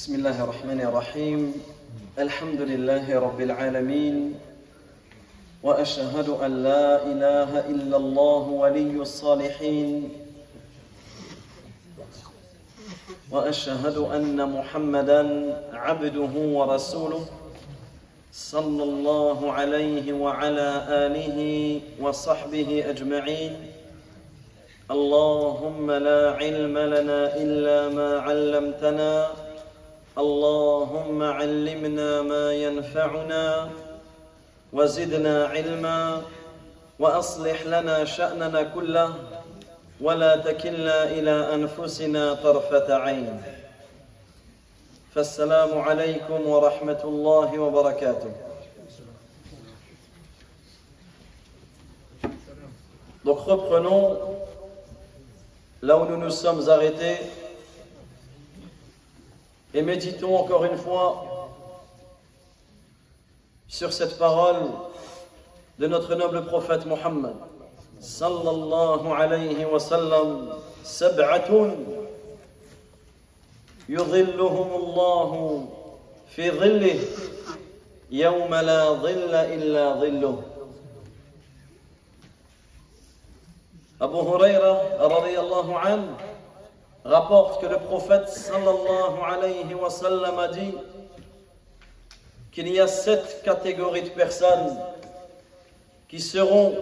بسم الله الرحمن الرحيم الحمد لله رب العالمين وأشهد أن لا إله إلا الله ولي الصالحين وأشهد أن محمدًا عبده ورسوله صلى الله عليه وعلى آله وصحبه أجمعين اللهم لا علم لنا إلا ما علمتنا اللهم علمنا ما ينفعنا وزدنا علما وأصلح لنا شأننا كله ولا تكلنا إلى أنفسنا طرفة عين فالسلام عليكم ورحمة الله وبركاته. Donc reprenons là où nous nous sommes arrêtés et méditons encore une fois sur cette parole de notre noble prophète Mohammed sallallahu alayhi wa sallam. Sab'atun yudhilluhum Allahu fi dhillih yawma la dhilla illa dhilluh. Abu Huraira radiyallahu anhu rapporte que le prophète sallallahu alayhi wa sallam a dit qu'il y a 7 catégories de personnes qui seront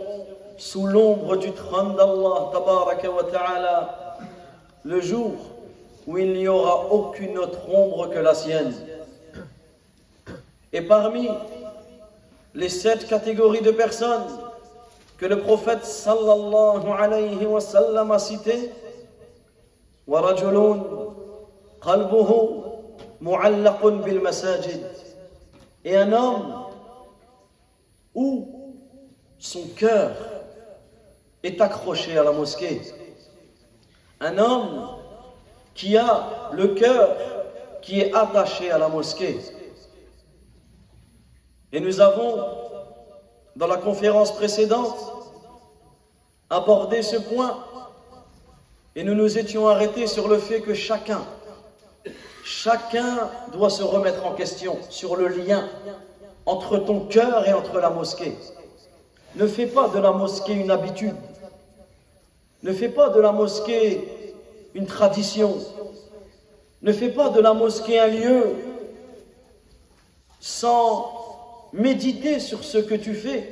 sous l'ombre du trône d'Allah tabaraka wa ta'ala le jour où il n'y aura aucune autre ombre que la sienne. Et parmi les 7 catégories de personnes que le prophète sallallahu alayhi wa sallam a citées, وَرَجُلٌ قَلْبُهُ مُعَلَّقٌ بِالْمَسَاجِدِ, et un homme où son cœur est accroché à la mosquée. Un homme qui a le cœur qui est attaché à la mosquée. Et nous avons, dans la conférence précédente, abordé ce point et nous nous étions arrêtés sur le fait que chacun doit se remettre en question sur le lien entre ton cœur et entre la mosquée. Ne fais pas de la mosquée une habitude. Ne fais pas de la mosquée une tradition. Ne fais pas de la mosquée un lieu sans méditer sur ce que tu fais.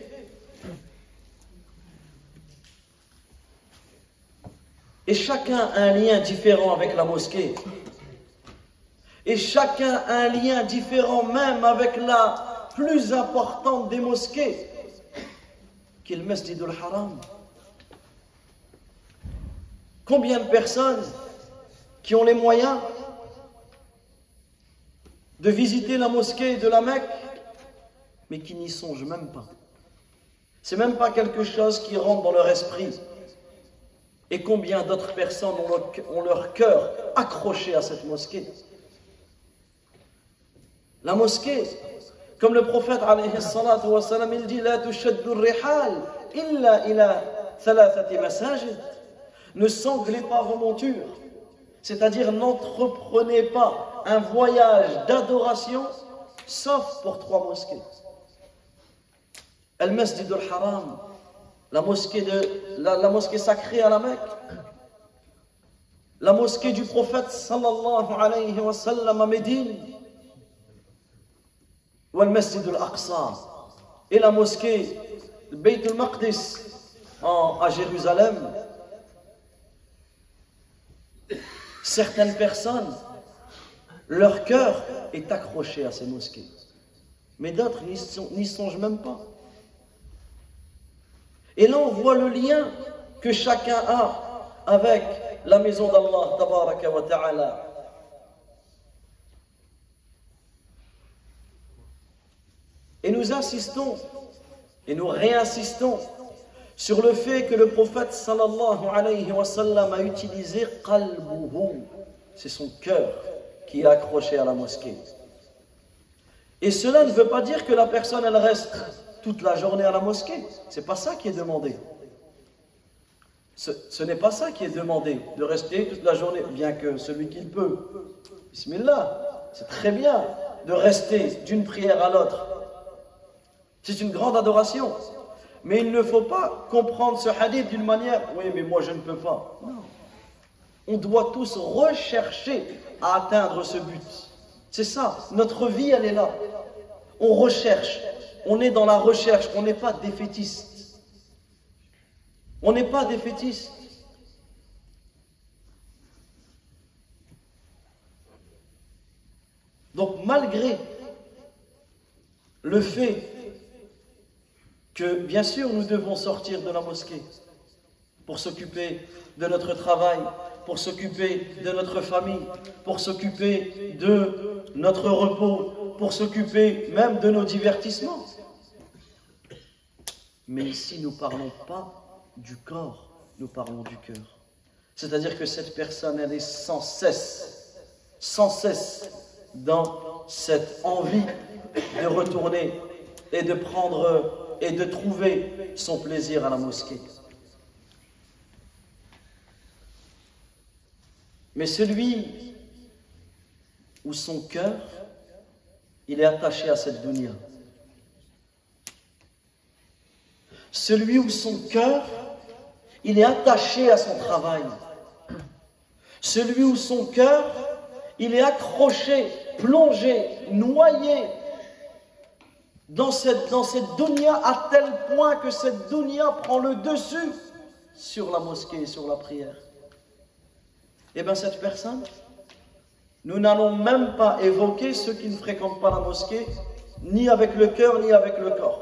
Et chacun a un lien différent avec la mosquée. Et chacun a un lien différent même avec la plus importante des mosquées, qui est le Masjid al-Haram. Combien de personnes qui ont les moyens de visiter la mosquée de la Mecque, mais qui n'y songent même pas. C'est même pas quelque chose qui rentre dans leur esprit. Et combien d'autres personnes ont leur cœur accroché à cette mosquée. La mosquée, comme le prophète alayhi salatu wa salam, il dit la tushaddu ar-rihal illa ila thalathati masajid. Ne sanglez pas vos montures, c'est-à-dire n'entreprenez pas un voyage d'adoration sauf pour 3 mosquées. Al-Masjid al-Haram, la mosquée sacrée à la Mecque, la mosquée du prophète sallallahu alayhi wa sallam à Médine, ou al-Masjid al-Aqsa, et la mosquée de Bayt al-Maqdis à Jérusalem. Certaines personnes, leur cœur est accroché à ces mosquées, mais d'autres n'y songent même pas. Et là on voit le lien que chacun a avec la maison d'Allah tabaraka wa ta'ala. Et nous insistons et nous réinsistons sur le fait que le prophète sallallahu alayhi wa sallam a utilisé qalbuhu, c'est son cœur qui est accroché à la mosquée. Et cela ne veut pas dire que la personne elle reste toute la journée à la mosquée. C'est pas ça qui est demandé. Ce n'est pas ça qui est demandé, de rester toute la journée, bien que celui qui le peut, bismillah. C'est très bien de rester d'une prière à l'autre. C'est une grande adoration. Mais il ne faut pas comprendre ce hadith d'une manière, oui, mais moi je ne peux pas. Non. On doit tous rechercher à atteindre ce but. C'est ça, notre vie, elle est là. On recherche, on est dans la recherche, on n'est pas défaitiste. On n'est pas défaitiste. Donc malgré le fait que, bien sûr, nous devons sortir de la mosquée pour s'occuper de notre travail, pour s'occuper de notre famille, pour s'occuper de notre repos, pour s'occuper même de nos divertissements. Mais ici, nous ne parlons pas du corps, nous parlons du cœur. C'est-à-dire que cette personne, elle est sans cesse dans cette envie de retourner et de prendre et de trouver son plaisir à la mosquée. Mais celui où son cœur, il est attaché à cette dunya. Celui où son cœur, il est attaché à son travail. Celui où son cœur, il est accroché, plongé, noyé dans cette dunya à tel point que cette dunya prend le dessus sur la mosquée et sur la prière. Eh bien cette personne, nous n'allons même pas évoquer ceux qui ne fréquentent pas la mosquée, ni avec le cœur, ni avec le corps.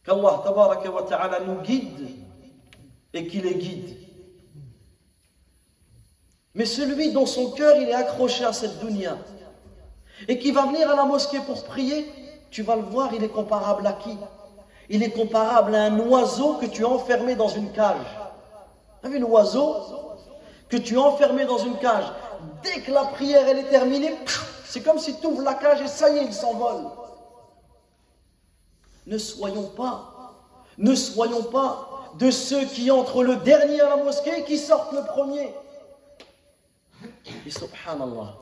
Qu'Allah tabaraka wa ta'ala nous guide et qu'il les guide. Mais celui dont son cœur il est accroché à cette dunya et qui va venir à la mosquée pour prier, tu vas le voir, il est comparable à qui? Il est comparable à un oiseau que tu as enfermé dans une cage. Tu as vu l'oiseau que tu as enfermé dans une cage? Dès que la prière elle est terminée, c'est comme si tu ouvres la cage et ça y est, il s'envole. Ne soyons pas de ceux qui entrent le dernier à la mosquée et qui sortent le premier. Et subhanallah.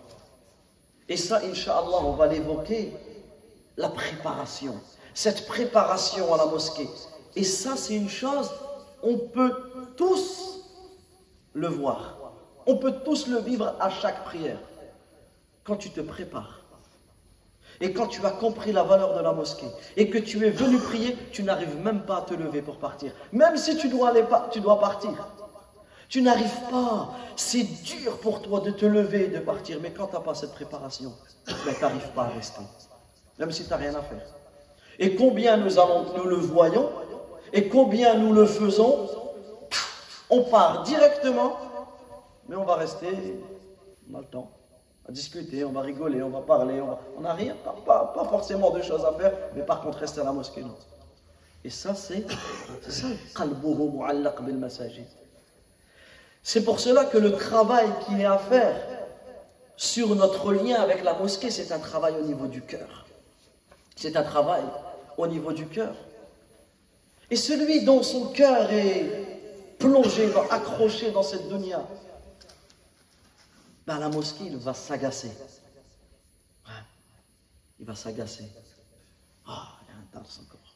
Et ça, incha'Allah, on va l'évoquer, la préparation. Cette préparation à la mosquée. Et ça, c'est une chose, on peut tous le voir. On peut tous le vivre à chaque prière. Quand tu te prépares. Et quand tu as compris la valeur de la mosquée. Et que tu es venu prier, tu n'arrives même pas à te lever pour partir. Même si tu dois partir. Tu n'arrives pas. C'est dur pour toi de te lever et de partir. Mais quand tu n'as pas cette préparation, tu n'arrives pas à rester. Même si tu n'as rien à faire. Et combien nous le voyons, et combien nous le faisons, on part directement, mais on va rester, on a le temps, à discuter, on va rigoler, on va parler, on n'a rien, pas forcément de choses à faire, mais par contre rester à la mosquée, non. Et ça, c'est ça, qalbuhu mu'allaq bil masajid. C'est pour cela que le travail qu'il y a à faire sur notre lien avec la mosquée, c'est un travail au niveau du cœur. C'est un travail au niveau du cœur. Et celui dont son cœur est plongé, accroché dans cette dunya, ben la mosquée, il va s'agacer. Ouais. Il va s'agacer. Oh, il y a un dars encore.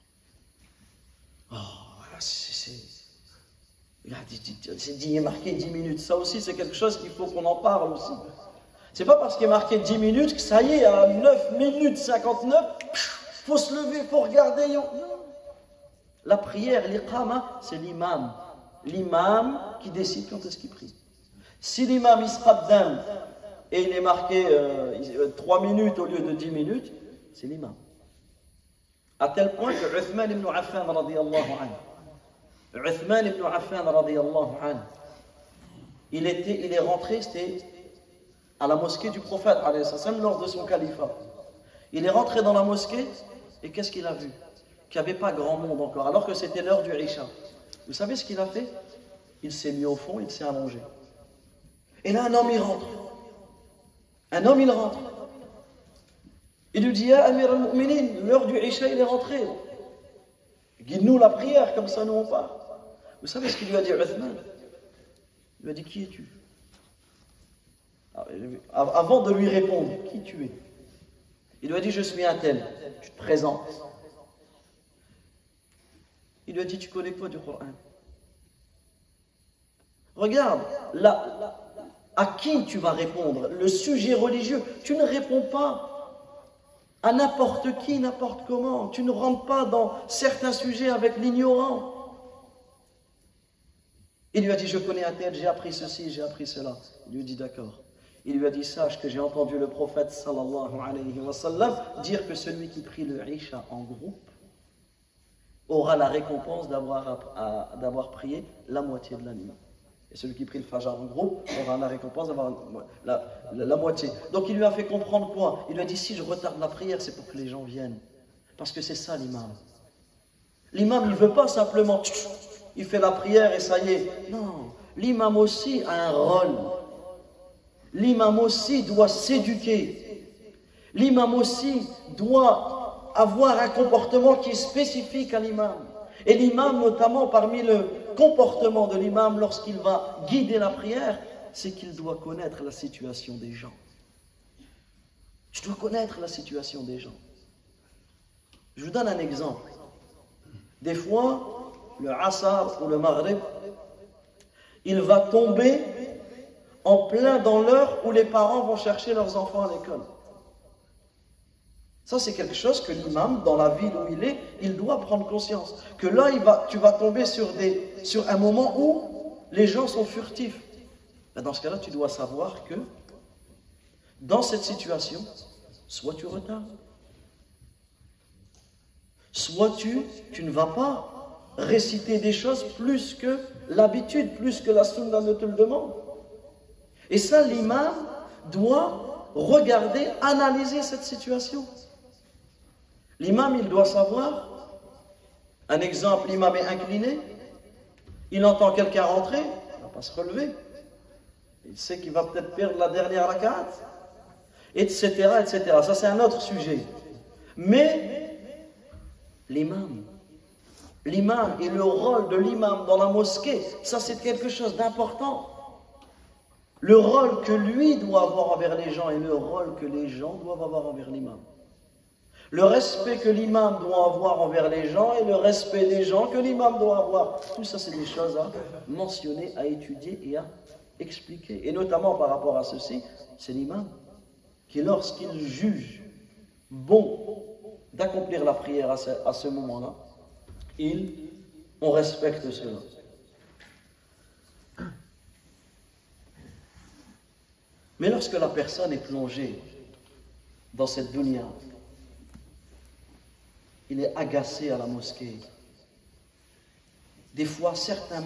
Oh, c'est marqué 10 minutes. Ça aussi, c'est quelque chose qu'il faut qu'on en parle aussi. C'est pas parce qu'il est marqué 10 minutes que ça y est, à 9 minutes 59, il faut se lever, il faut regarder. Non. La prière, l'iqama, c'est l'imam. L'imam qui décide quand est-ce qu'il prie. Si l'imam il se qaddam et il est marqué 3 minutes au lieu de 10 minutes, c'est l'imam. À tel point que Uthman ibn Affan radiyallahu anhu, Uthman ibn Affan radiyallahu anhu, il est rentré, c'était à la mosquée du prophète lors de son califat. Il est rentré dans la mosquée et qu'est-ce qu'il a vu? Qu'il n'y avait pas grand monde encore, alors que c'était l'heure du Isha. Vous savez ce qu'il a fait? Il s'est mis au fond, il s'est allongé. Et là, un homme, il rentre. Un homme, il rentre. Il lui dit, Ya Amir al-Mu'minin, l'heure du Isha, il est rentré. Guide-nous la prière, comme ça nous on part. Vous savez ce qu'il lui a dit, Uthman? Il lui a dit, qui es-tu? Avant de lui répondre, qui tu es? Il lui a dit, je suis un tel. Tu te présentes. Il lui a dit, tu connais quoi du Coran? Regarde, là, à qui tu vas répondre? Le sujet religieux, tu ne réponds pas à n'importe qui, n'importe comment. Tu ne rentres pas dans certains sujets avec l'ignorant. Il lui a dit, je connais un tel, j'ai appris ceci, j'ai appris cela. Il lui a dit, d'accord. Il lui a dit, sache que j'ai entendu le prophète sallallahu alayhi wa sallam dire que celui qui prie le Isha en groupe aura la récompense d'avoir prié la moitié de la nuit. Et celui qui prie le Fajr en groupe aura la récompense d'avoir la moitié. Donc il lui a fait comprendre quoi? Il lui a dit, si je retarde la prière, c'est pour que les gens viennent. Parce que c'est ça l'imam. L'imam, il ne veut pas simplement, il fait la prière et ça y est. Non, l'imam aussi a un rôle. L'imam aussi doit s'éduquer. L'imam aussi doit avoir un comportement qui est spécifique à l'imam. Et l'imam, notamment parmi le comportement de l'imam lorsqu'il va guider la prière, c'est qu'il doit connaître la situation des gens. Tu dois connaître la situation des gens. Je vous donne un exemple. Des fois, le Asar ou le Maghrib, il va tomber en plein dans l'heure où les parents vont chercher leurs enfants à l'école. Ça, c'est quelque chose que l'imam, dans la ville où il est, il doit prendre conscience. Que là, tu vas tomber sur un moment où les gens sont furtifs. Dans ce cas-là, tu dois savoir que dans cette situation, soit tu retardes, soit tu ne vas pas réciter des choses plus que l'habitude, plus que la sunna ne te le demande. Et ça, l'imam doit regarder, analyser cette situation. L'imam, il doit savoir, un exemple, l'imam est incliné, il entend quelqu'un rentrer, il ne va pas se relever. Il sait qu'il va peut-être perdre la dernière rakat, etc., etc. Ça, c'est un autre sujet. Mais l'imam et le rôle de l'imam dans la mosquée, ça, c'est quelque chose d'important. Le rôle que lui doit avoir envers les gens et le rôle que les gens doivent avoir envers l'imam. Le respect que l'imam doit avoir envers les gens et le respect des gens que l'imam doit avoir. Tout ça, c'est des choses à mentionner, à étudier et à expliquer. Et notamment par rapport à ceci, c'est l'imam qui, lorsqu'il juge bon d'accomplir la prière à ce moment-là, on respecte cela. Mais lorsque la personne est plongée dans cette dunya, il est agacé à la mosquée. Des fois, certains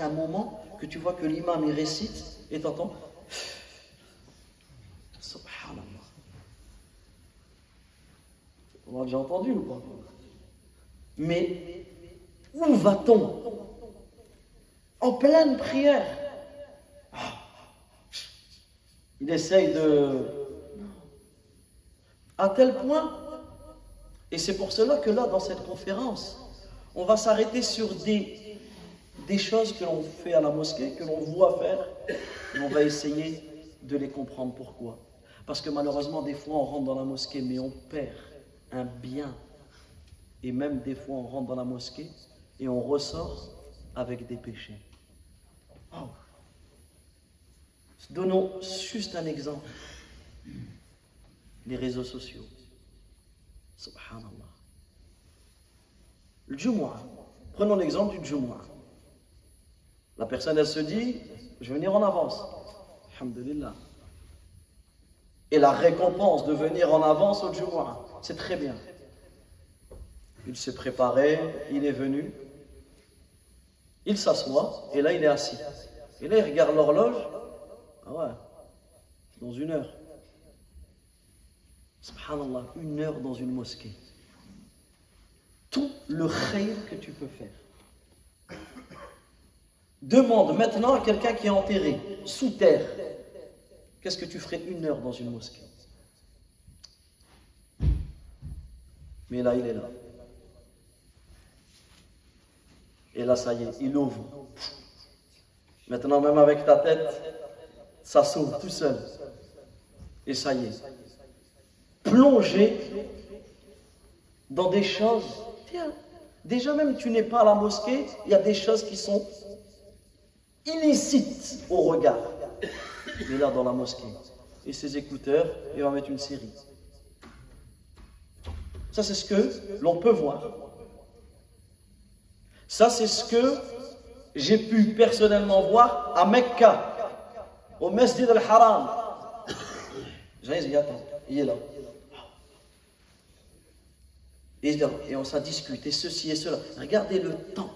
moments que tu vois que l'imam il récite et t'entends Subhanallah. On l'a déjà entendu ou pas? Mais où va-t-on? En pleine prière. Il essaye à tel point, et c'est pour cela que là, dans cette conférence, on va s'arrêter sur des choses que l'on fait à la mosquée, que l'on voit faire, et on va essayer de les comprendre. Pourquoi? Parce que malheureusement, des fois, on rentre dans la mosquée, mais on perd un bien. Et même des fois, on rentre dans la mosquée et on ressort avec des péchés. Oh. Donnons juste un exemple. Les réseaux sociaux. Subhanallah. Le Jumu'ah. Prenons l'exemple du Jumu'ah. La personne, elle se dit, je vais venir en avance. Alhamdulillah. Et la récompense de venir en avance au Jumu'ah, c'est très bien. Il s'est préparé, il est venu, il s'assoit, et là il est assis. Et là il regarde l'horloge. Ah ouais, dans 1 heure. Subhanallah, 1 heure dans une mosquée. Tout le khayr que tu peux faire. Demande maintenant à quelqu'un qui est enterré, sous terre, qu'est-ce que tu ferais 1 heure dans une mosquée? Mais là, il est là. Et là, ça y est, il ouvre. Maintenant, même avec ta tête, ça s'ouvre tout seul. Et ça y est. Plonger dans des choses. Tiens, déjà même tu n'es pas à la mosquée, il y a des choses qui sont illicites au regard. Il est là dans la mosquée. Et ses écouteurs, il va mettre une série. Ça, c'est ce que l'on peut voir. Ça, c'est ce que j'ai pu personnellement voir à Mecca, au Masjid al-Haram. J'ai dit, attends, il est là. Et on s'en discute, et ceci et cela. Regardez le temps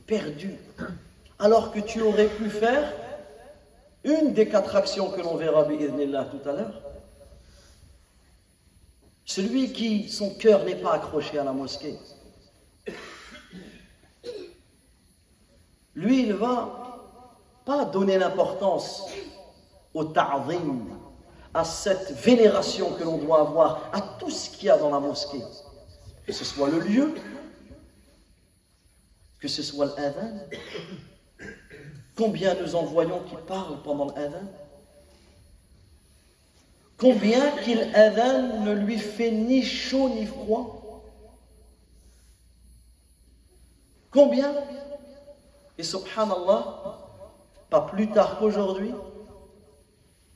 perdu. Alors que tu aurais pu faire une des 4 actions que l'on verra bi'idhnillah tout à l'heure. Celui qui, son cœur n'est pas accroché à la mosquée, lui, il va pas donner l'importance au ta'zim, à cette vénération que l'on doit avoir, à tout ce qu'il y a dans la mosquée. Que ce soit le lieu, que ce soit l'adhan. Combien nous en voyons qui parlent pendant l'adhan? Combien qu'il adhan ne lui fait ni chaud ni froid? Combien? Et subhanallah, pas plus tard qu'aujourd'hui,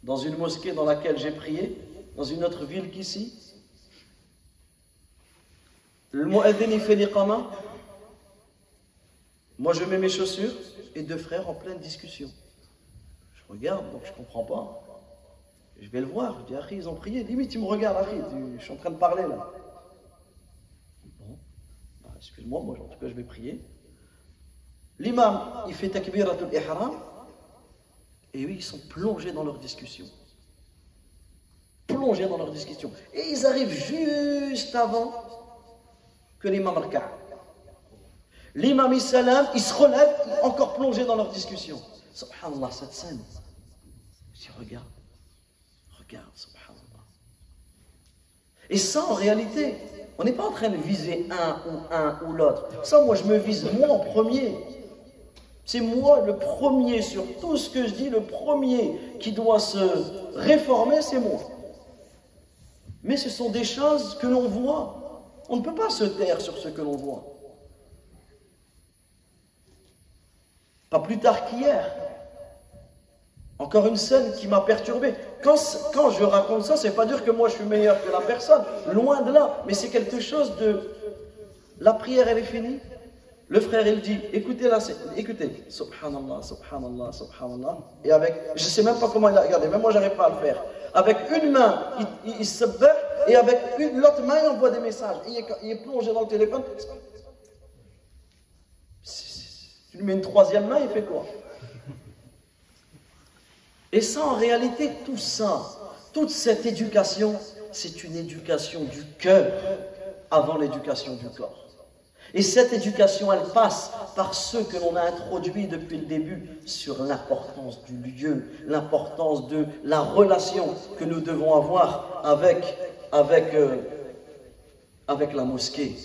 dans une mosquée dans laquelle j'ai prié, dans une autre ville qu'ici, le mu'adhin il fait l'iqama, moi je mets mes chaussures, et 2 frères en pleine discussion. Je regarde, donc je ne comprends pas. Je vais le voir, je dis, Akhi, ils ont prié. Limite, il me regarde, Akhi, je suis en train de parler là. Bon, bah, excuse-moi, moi en tout cas je vais prier. L'imam, il fait takbiratul ihram, et oui, ils sont plongés dans leur discussion. Plongés dans leur discussion. Et ils arrivent juste avant que l'imam raka'a. L'imam il salam, il se relève, encore plongé dans leur discussion. Subhanallah, cette scène. Je dis, regarde, subhanallah. Et ça, en réalité, on n'est pas en train de viser un ou l'autre. Ça, moi, je me vise moi en premier. C'est moi le premier sur tout ce que je dis, le premier qui doit se réformer, c'est moi. Mais ce sont des choses que l'on voit. On ne peut pas se taire sur ce que l'on voit. Pas plus tard qu'hier. Encore une scène qui m'a perturbé. Quand je raconte ça, c'est pas dire que moi je suis meilleur que la personne. Loin de là. Mais c'est quelque chose de... La prière, elle est finie. Le frère, il dit, écoutez là, écoutez. Subhanallah, subhanallah, subhanallah. Et avec... Je sais même pas comment il a regardé. Même moi, j'arrive pas à le faire. Avec une main, il se bat. Et avec l'autre main, il envoie des messages. Il est plongé dans le téléphone. Tu lui mets une 3e main, il fait quoi? Et ça, en réalité, tout ça, toute cette éducation, c'est une éducation du cœur avant l'éducation du corps. Et cette éducation, elle passe par ce que l'on a introduit depuis le début sur l'importance du lieu, l'importance de la relation que nous devons avoir avec la mosquée.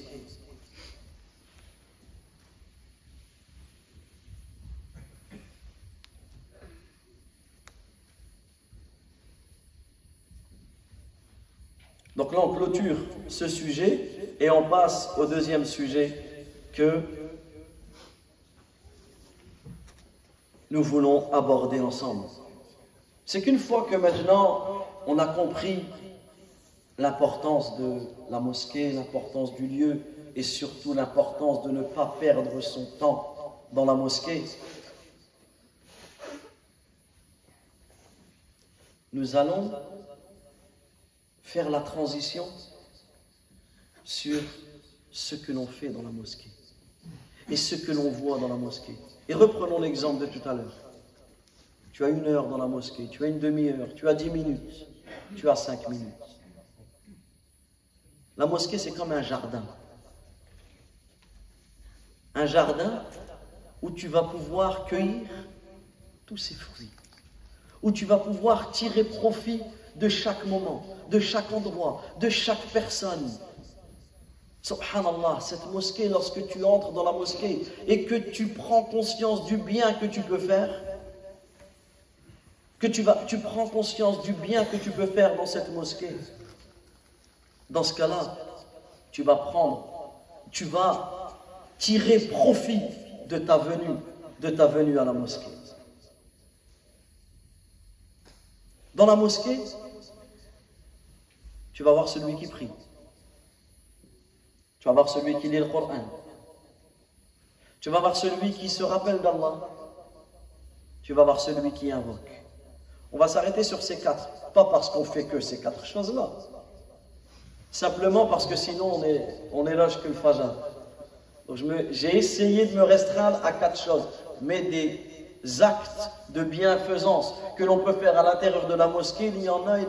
Donc là, on clôture ce sujet et on passe au 2e sujet que nous voulons aborder ensemble. C'est qu'une fois que maintenant on a compris l'importance de la mosquée, l'importance du lieu et surtout l'importance de ne pas perdre son temps dans la mosquée, nous allons faire la transition sur ce que l'on fait dans la mosquée et ce que l'on voit dans la mosquée. Et reprenons l'exemple de tout à l'heure. Tu as 1 heure dans la mosquée, tu as une demi-heure, tu as 10 minutes, tu as 5 minutes. La mosquée, c'est comme un jardin. Un jardin où tu vas pouvoir cueillir tous ces fruits, où tu vas pouvoir tirer profit de chaque moment, de chaque endroit, de chaque personne. Subhanallah, cette mosquée, lorsque tu entres dans la mosquée et que tu prends conscience du bien que tu peux faire, que tu prends conscience du bien que tu peux faire dans cette mosquée. Dans ce cas-là, tu vas tirer profit de ta venue à la mosquée. Dans la mosquée, tu vas voir celui qui prie. Tu vas voir celui qui lit le Coran. Tu vas voir celui qui se rappelle d'Allah. Tu vas voir celui qui invoque. On va s'arrêter sur ces quatre. Pas parce qu'on fait que ces quatre choses-là. Simplement parce que sinon on est là que le fajr. Donc j'ai essayé de me restreindre à quatre choses. Mais des actes de bienfaisance que l'on peut faire à l'intérieur de la mosquée, il y en a.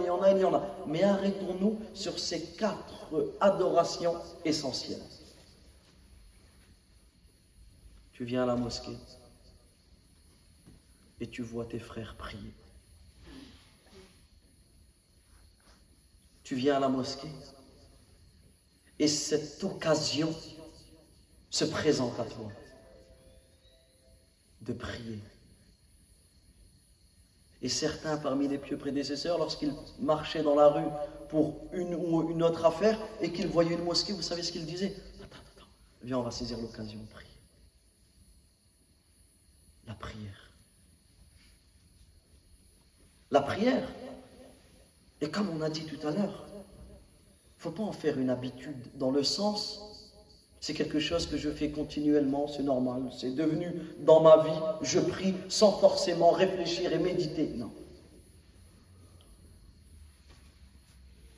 Mais arrêtons-nous sur ces quatre adorations essentielles. Tu viens à la mosquée et tu vois tes frères prier. Tu viens à la mosquée et cette occasion se présente à toi de prier. Et certains parmi les pieux prédécesseurs, lorsqu'ils marchaient dans la rue pour une ou une autre affaire et qu'ils voyaient une mosquée, vous savez ce qu'ils disaient? Attends, viens, on va saisir l'occasion de prier. La prière. La prière. Et comme on a dit tout à l'heure, il ne faut pas en faire une habitude dans le sens, c'est quelque chose que je fais continuellement, c'est normal, c'est devenu dans ma vie, je prie sans forcément réfléchir et méditer. Non.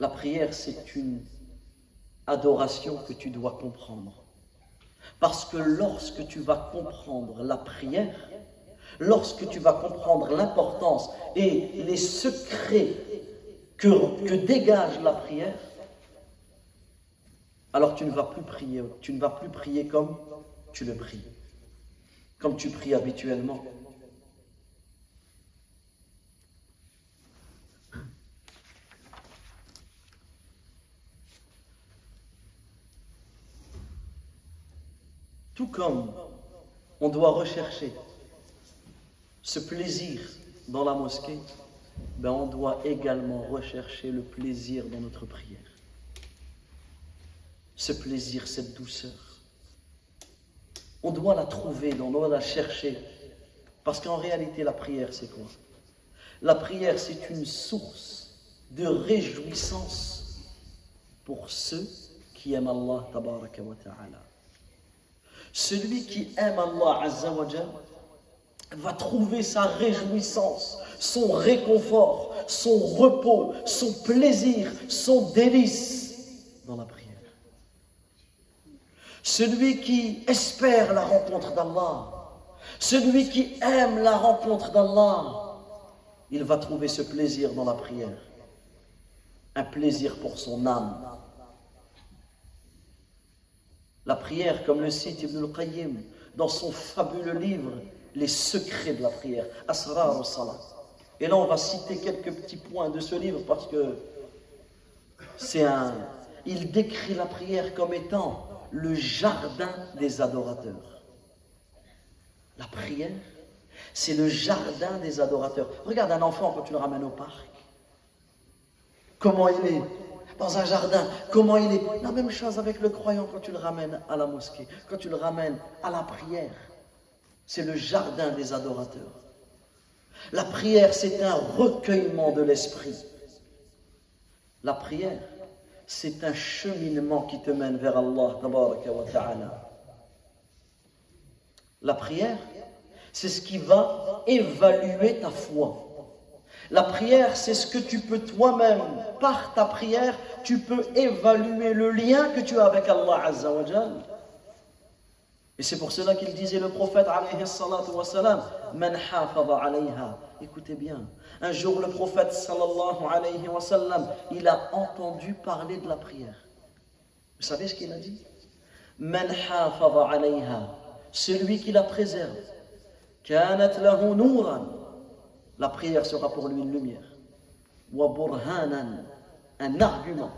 La prière, c'est une adoration que tu dois comprendre. Parce que lorsque tu vas comprendre la prière, lorsque tu vas comprendre l'importance et les secrets que dégage la prière, alors tu ne vas plus prier comme tu le pries, comme tu pries habituellement. Tout comme on doit rechercher ce plaisir dans la mosquée, on doit également rechercher le plaisir dans notre prière. Ce plaisir, cette douceur. On doit la trouver, on doit la chercher. Parce qu'en réalité, la prière, c'est quoi? La prière, c'est une source de réjouissance pour ceux qui aiment Allah, tabaraka wa ta'ala. Celui qui aime Allah, azza wa jal, va trouver sa réjouissance, son réconfort, son repos, son plaisir, son délice dans la prière. Celui qui espère la rencontre d'Allah, celui qui aime la rencontre d'Allah, il va trouver ce plaisir dans la prière. Un plaisir pour son âme. La prière, comme le cite Ibn al-Qayyim dans son fabuleux livre Les secrets de la prière, Asrar al-Salat. Et là, on va citer quelques petits points de ce livre parce que il décrit la prière comme étant le jardin des adorateurs. La prière, c'est le jardin des adorateurs. Regarde un enfant quand tu le ramènes au parc. Comment il est dans un jardin, comment il est. La même chose avec le croyant quand tu le ramènes à la mosquée, quand tu le ramènes à la prière. C'est le jardin des adorateurs. La prière, c'est un recueillement de l'esprit. La prière, c'est un cheminement qui te mène vers Allah, tabaraka wa ta'ala. La prière, c'est ce qui va évaluer ta foi. La prière, c'est ce que tu peux toi-même, par ta prière, tu peux évaluer le lien que tu as avec Allah azza wa jal. Et c'est pour cela qu'il disait le prophète alayhi salatu wa salam, man hafadha alayha. Écoutez bien, un jour le prophète sallallahu alayhi wa sallam, il a entendu parler de la prière. Vous savez ce qu'il a dit? Man hafadha alayha, celui qui la préserve. Kanat lahu nuran, la prière sera pour lui une lumière. Wa burhanan, un argument.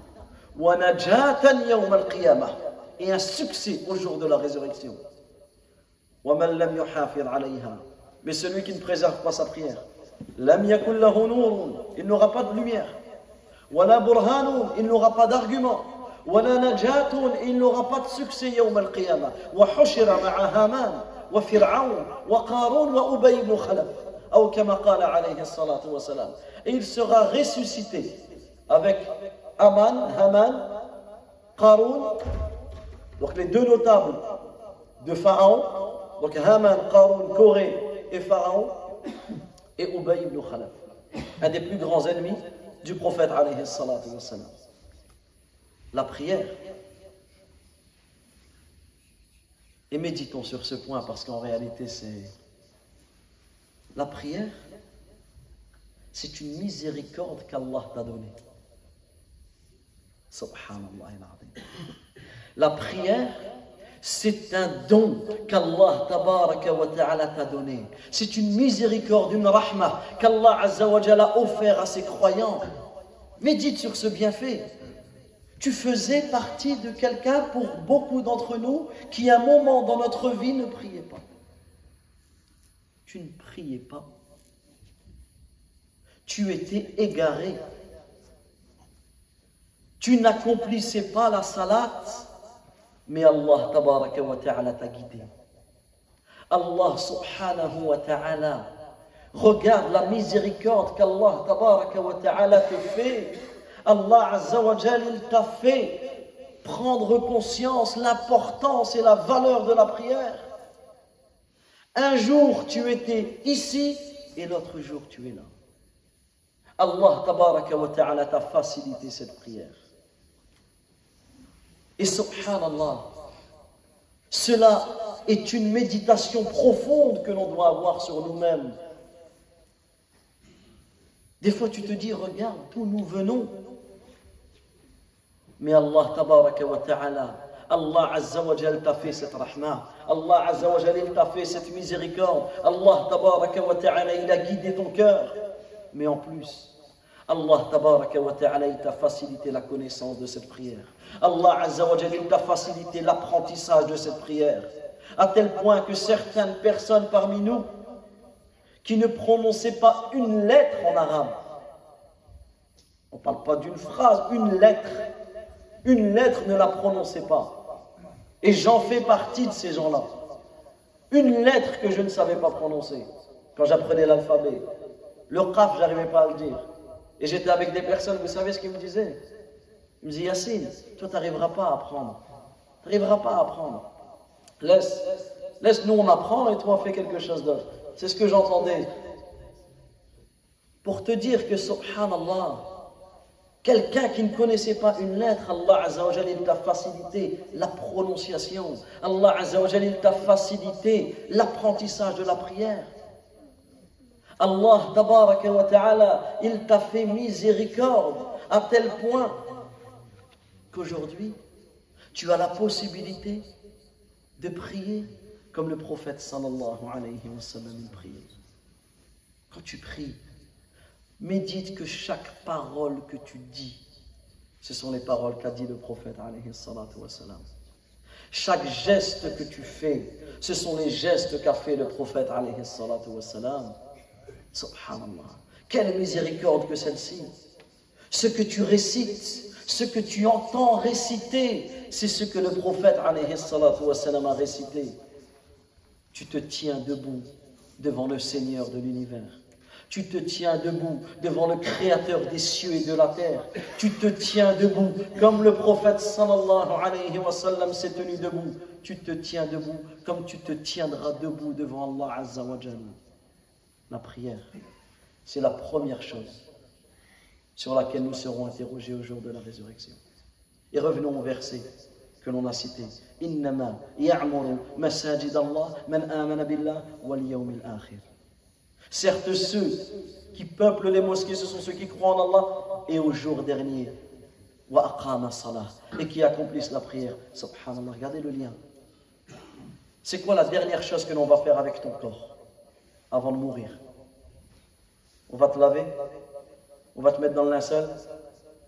Wa najatan yawm al-qiyamah, et un succès au jour de la résurrection. Mais celui qui ne préserve pas sa prière, Lam yakun lahu nurun, il n'aura pas de lumière. Wala burhanun, il n'aura pas d'argument. Wala najatun, il n'aura pas de succès yawm al-qiyamah. Wa hushira ma'a Haman, wa Fir'aun, wa Qarun, wa Ubay ibn Khalaf. Ou kama qala alayhi salatu wa salam. Et il sera ressuscité avec Haman, Qarun, donc les deux notables de Pharaon, donc Haman, Qarun, Corée et Pharaon, et Ubay ibn Khalaf, un des plus grands ennemis du prophète alayhi salatu wa salam. La prière. Et méditons sur ce point parce qu'en réalité c'est... La prière, c'est une miséricorde qu'Allah t'a donnée. Subhanallah. La prière, c'est un don qu'Allah tabaraka wa ta'ala t'a donné. C'est une miséricorde, une rahma qu'Allah azza wa jalla a offert à ses croyants. Médite sur ce bienfait. Tu faisais partie de quelqu'un, pour beaucoup d'entre nous, qui à un moment dans notre vie ne priait pas. Tu ne priais pas. Tu étais égaré. Tu n'accomplissais pas la salat. Mais Allah tabaraka wa ta'ala t'a guidé. Allah subhanahu wa ta'ala, regarde la miséricorde qu'Allah tabaraka wa ta'ala te fait. Allah azza wa jal, il t'a fait prendre conscience l'importance et la valeur de la prière. Un jour tu étais ici et l'autre jour tu es là. Allah tabaraka wa ta'ala t'a facilité cette prière. Et subhanallah, cela est une méditation profonde que l'on doit avoir sur nous-mêmes. Des fois tu te dis, regarde d'où nous venons. Mais Allah tabaraka wa ta'ala, Allah azza wa jal t'a fait cette rahma. Allah azza wa jal t'a fait cette miséricorde. Allah tabaraka wa ta'ala, il a guidé ton cœur. Mais en plus, Allah tabaraka wa ta'ala, il t'a facilité la connaissance de cette prière. Allah azza wa jal, il t'a facilité l'apprentissage de cette prière. À tel point que certaines personnes parmi nous qui ne prononçaient pas une lettre en arabe, on ne parle pas d'une phrase, une lettre ne la prononçait pas. Et j'en fais partie de ces gens-là. Une lettre que je ne savais pas prononcer quand j'apprenais l'alphabet. Le qaf, je n'arrivais pas à le dire. Et j'étais avec des personnes, vous savez ce qu'ils me disaient? Ils me disaient, Yassine, toi tu n'arriveras pas à apprendre. Tu n'arriveras pas à apprendre. Laisse nous on apprend et toi fais quelque chose d'autre. C'est ce que j'entendais. Pour te dire que subhanallah, quelqu'un qui ne connaissait pas une lettre, Allah azza wa jalla, il t'a facilité la prononciation. Allah azza wa jalla, il t'a facilité l'apprentissage de la prière. Allah tabaraka wa ta'ala, il t'a fait miséricorde à tel point qu'aujourd'hui, tu as la possibilité de prier comme le prophète sallallahu alayhi wa sallam priait. Quand tu pries, médite que chaque parole que tu dis, ce sont les paroles qu'a dit le prophète alayhi salatu wa salam. Chaque geste que tu fais, ce sont les gestes qu'a fait le prophète alayhi salatu wa salam. Subhanallah. Quelle miséricorde que celle-ci. Ce que tu récites, ce que tu entends réciter, c'est ce que le prophète alayhi salatu wa salam a récité. Tu te tiens debout devant le Seigneur de l'univers. Tu te tiens debout devant le Créateur des cieux et de la terre. Tu te tiens debout comme le prophète sallallahu alayhi wa sallam s'est tenu debout. Tu te tiens debout comme tu te tiendras debout devant Allah azza wa jalla. La prière, c'est la première chose sur laquelle nous serons interrogés au jour de la résurrection. Et revenons au verset que l'on a cité. Innama ya'muru masajid Allah man amana billah wal yawmil akhir. Certes, ceux qui peuplent les mosquées, ce sont ceux qui croient en Allah et au jour dernier. Wa aqama salah, et qui accomplissent la prière. Subhanallah, regardez le lien. C'est quoi la dernière chose que l'on va faire avec ton corps avant de mourir? On va te laver, on va te mettre dans le linceul,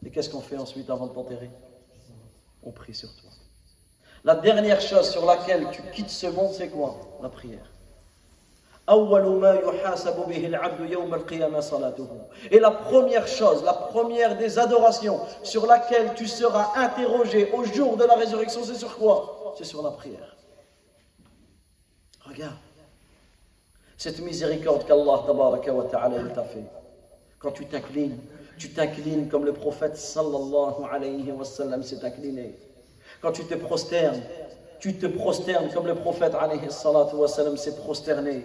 et qu'est-ce qu'on fait ensuite avant de t'enterrer? On prie sur toi. La dernière chose sur laquelle tu quittes ce monde, c'est quoi? La prière. Et la première chose, la première des adorations sur laquelle tu seras interrogé au jour de la résurrection, c'est sur quoi? C'est sur la prière. Regarde cette miséricorde qu'Allah tabaraka wa ta'ala t'a fait. Quand tu t'inclines comme le prophète sallallahu alayhi wa sallam s'est incliné. Quand tu te prosternes comme le prophète alayhi salatu wa sallam s'est prosterné.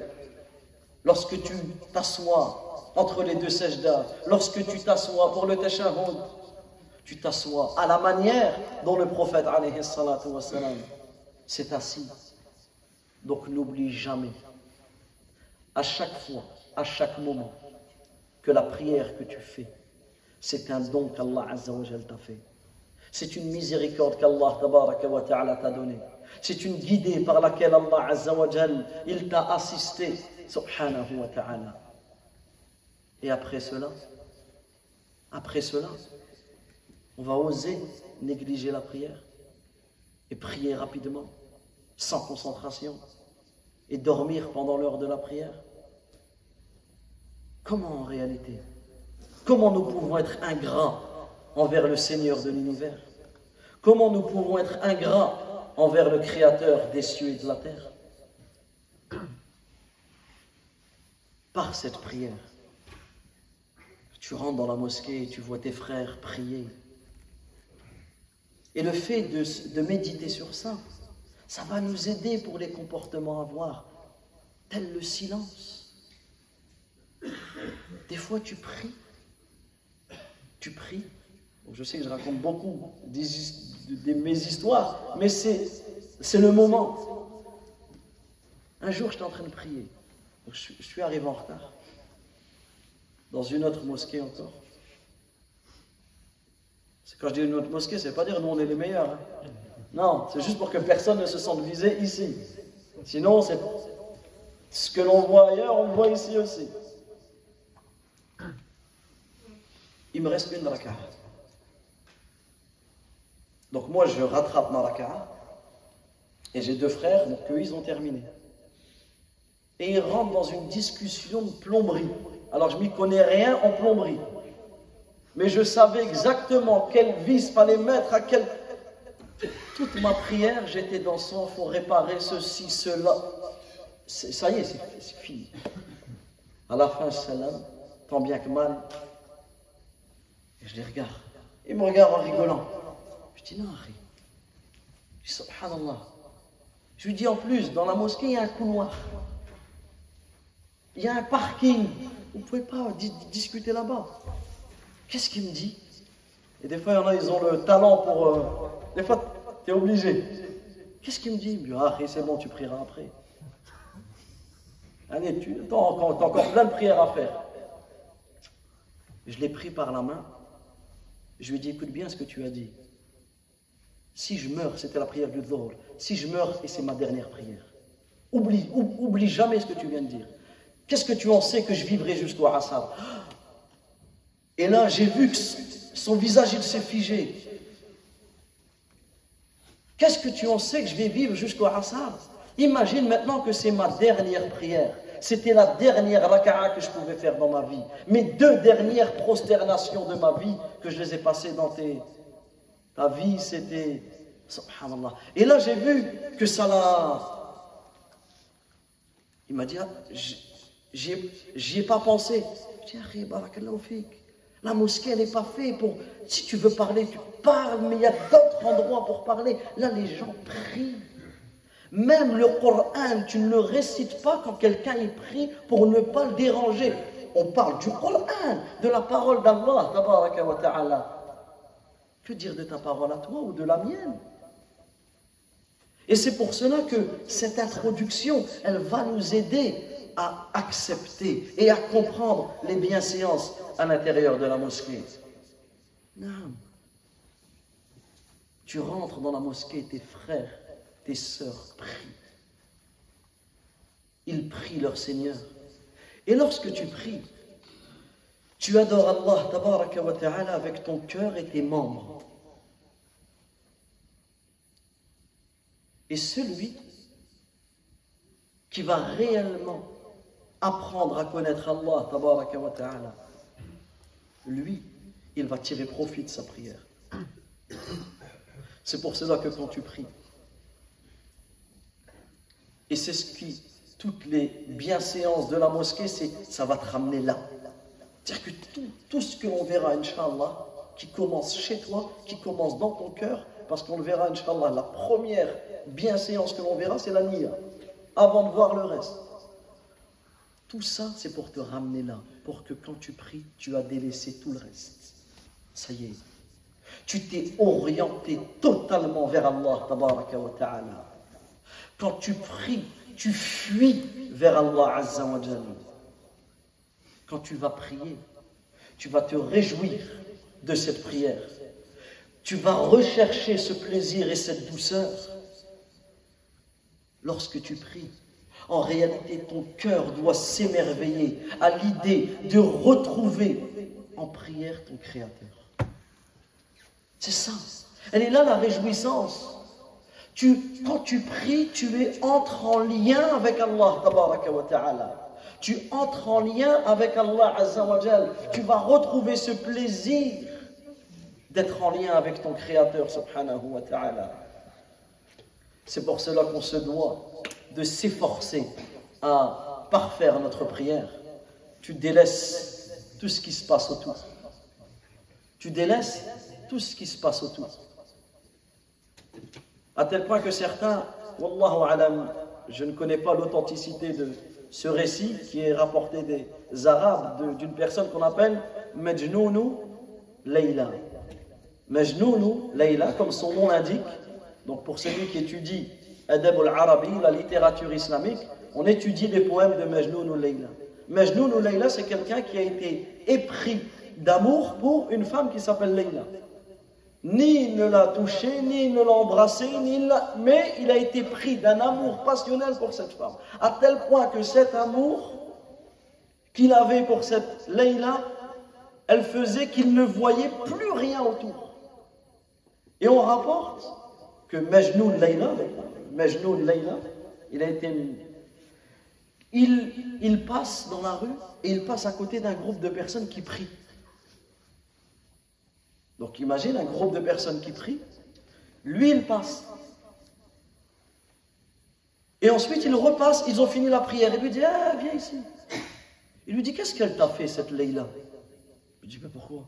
Lorsque tu t'assois entre les deux sajdas, lorsque tu t'assois pour le tashahhud, tu t'assois à la manière dont le prophète alayhi salatu wa sallam s'est assis. Donc n'oublie jamais, à chaque fois, à chaque moment, que la prière que tu fais, c'est un don qu'Allah Azza wa Jal t'a fait. C'est une miséricorde qu'Allah Tabaraka wa Ta'ala t'a donnée. C'est une guidée par laquelle Allah Azza wa Jal, il t'a assisté, subhanahu wa ta'ala. Et après cela, on va oser négliger la prière et prier rapidement, sans concentration, et dormir pendant l'heure de la prière. Comment en réalité? Comment nous pouvons être ingrats envers le Seigneur de l'univers? Comment nous pouvons être ingrats envers le Créateur des cieux et de la terre? Par cette prière, tu rentres dans la mosquée et tu vois tes frères prier. Et le fait de méditer sur ça, ça va nous aider pour les comportements à avoir, tel le silence. Des fois tu pries. Je sais que je raconte beaucoup de mes histoires, mais c'est le moment. Un jour, j'étais en train de prier. Donc, je suis arrivé en retard. Dans une autre mosquée encore. Quand je dis une autre mosquée, ça ne veut pas dire nous on est les meilleurs. Hein. Non, c'est juste pour que personne ne se sente visé ici. Sinon, c'est ce que l'on voit ailleurs, on le voit ici aussi. Il me reste une raka'a. Donc moi, je rattrape ma raka'a. Et j'ai deux frères, donc eux, ils ont terminé. Et ils rentrent dans une discussion de plomberie. Alors, je ne m'y connais rien en plomberie. Mais je savais exactement quel vis fallait mettre à quel... Toute ma prière, j'étais dans son, il faut réparer ceci, cela. Ça y est, c'est fini. À la fin, salam, tant bien que mal. Et je les regarde. Ils me regardent en rigolant. Je dis non, Harry. Je dis subhanallah. Je lui dis en plus, dans la mosquée, il y a un couloir. Il y a un parking. Vous ne pouvez pas discuter là-bas. Qu'est-ce qu'il me dit? Et des fois, il y en a, ils ont le talent pour... Des fois, tu es obligé. Qu'est-ce qu'il me dit? Il me dit, ah, c'est bon, tu prieras après. Allez, t'as encore plein de prières à faire. Je l'ai pris par la main. Je lui ai dit, écoute bien ce que tu as dit. Si je meurs, c'était la prière du Dhuhr. Si je meurs, et c'est ma dernière prière. Oublie jamais ce que tu viens de dire. Qu'est-ce que tu en sais que je vivrai jusqu'au Asr? Et là, j'ai vu que son visage, il s'est figé. Qu'est-ce que tu en sais que je vais vivre jusqu'au Asr? Imagine maintenant que c'est ma dernière prière. C'était la dernière raka'a que je pouvais faire dans ma vie. Mes deux dernières prosternations de ma vie que je les ai passées dans ta vie, c'était... Subhanallah. Et là, j'ai vu que ça l'a... Il m'a dit, ah, j'y ai pas pensé. Je dis, barakallahu fik. La mosquée, elle n'est pas faite pour... Si tu veux parler, tu parles, mais il y a d'autres endroits pour parler. Là, les gens prient. Même le Coran, tu ne le récites pas quand quelqu'un y prie pour ne pas le déranger. On parle du Coran, de la parole d'Allah, tabaraka wa ta'ala. Que dire de ta parole à toi ou de la mienne? Et c'est pour cela que cette introduction, elle va nous aider à accepter et à comprendre les bienséances à l'intérieur de la mosquée. Non. Tu rentres dans la mosquée, tes frères, tes sœurs prient. Ils prient leur Seigneur. Et lorsque tu pries, tu adores Allah tabaraka wa ta'ala avec ton cœur et tes membres. Et celui qui va réellement apprendre à connaître Allah, tabaraka wa ta'ala, lui, il va tirer profit de sa prière. C'est pour cela que quand tu pries, et c'est ce qui, toutes les bienséances de la mosquée, ça va te ramener là. C'est-à-dire que tout ce que l'on verra, Inch'Allah, qui commence chez toi, qui commence dans ton cœur, parce qu'on le verra, Inch'Allah, la première bienséance que l'on verra, c'est la niya, avant de voir le reste. Tout ça, c'est pour te ramener là, pour que quand tu pries, tu as délaissé tout le reste. Ça y est. Tu t'es orienté totalement vers Allah, tabaraka wa ta'ala. Quand tu pries, tu fuis vers Allah, azza wa jalla. Quand tu vas prier, tu vas te réjouir de cette prière. Tu vas rechercher ce plaisir et cette douceur. Lorsque tu pries, en réalité, ton cœur doit s'émerveiller à l'idée de retrouver en prière ton Créateur. C'est ça. Elle est là la réjouissance. Quand tu pries, tu entres en lien avec Allah, tabaraka wa ta'ala. Tu entres en lien avec Allah, azza wa jal. Tu vas retrouver ce plaisir d'être en lien avec ton Créateur, subhanahu wa ta'ala. C'est pour cela qu'on se doit de s'efforcer à parfaire notre prière. Tu délaisses tout ce qui se passe autour. Tu délaisses tout ce qui se passe autour. À tel point que certains, wallahu alam, je ne connais pas l'authenticité de ce récit qui est rapporté des Arabes d'une personne qu'on appelle Majnounou Layla. Majnounou Layla, comme son nom l'indique. Donc pour celui qui étudie Adab al-Arabi, la littérature islamique, on étudie les poèmes de Majnounou Layla. Majnounou Layla, c'est quelqu'un qui a été épris d'amour pour une femme qui s'appelle Layla. Ni il ne l'a touché, ni il ne l'a embrassé, mais il a été pris d'un amour passionnel pour cette femme. À tel point que cet amour qu'il avait pour cette Layla, elle faisait qu'il ne voyait plus rien autour. Et on rapporte que Majnoun Layla, il passe dans la rue et il passe à côté d'un groupe de personnes qui prient. Donc imagine un groupe de personnes qui prient, lui il passe. Et ensuite il repasse, ils ont fini la prière. Il lui dit, ah, viens ici. Il lui dit, qu'est-ce qu'elle t'a fait cette Layla? Il lui dit, mais pourquoi?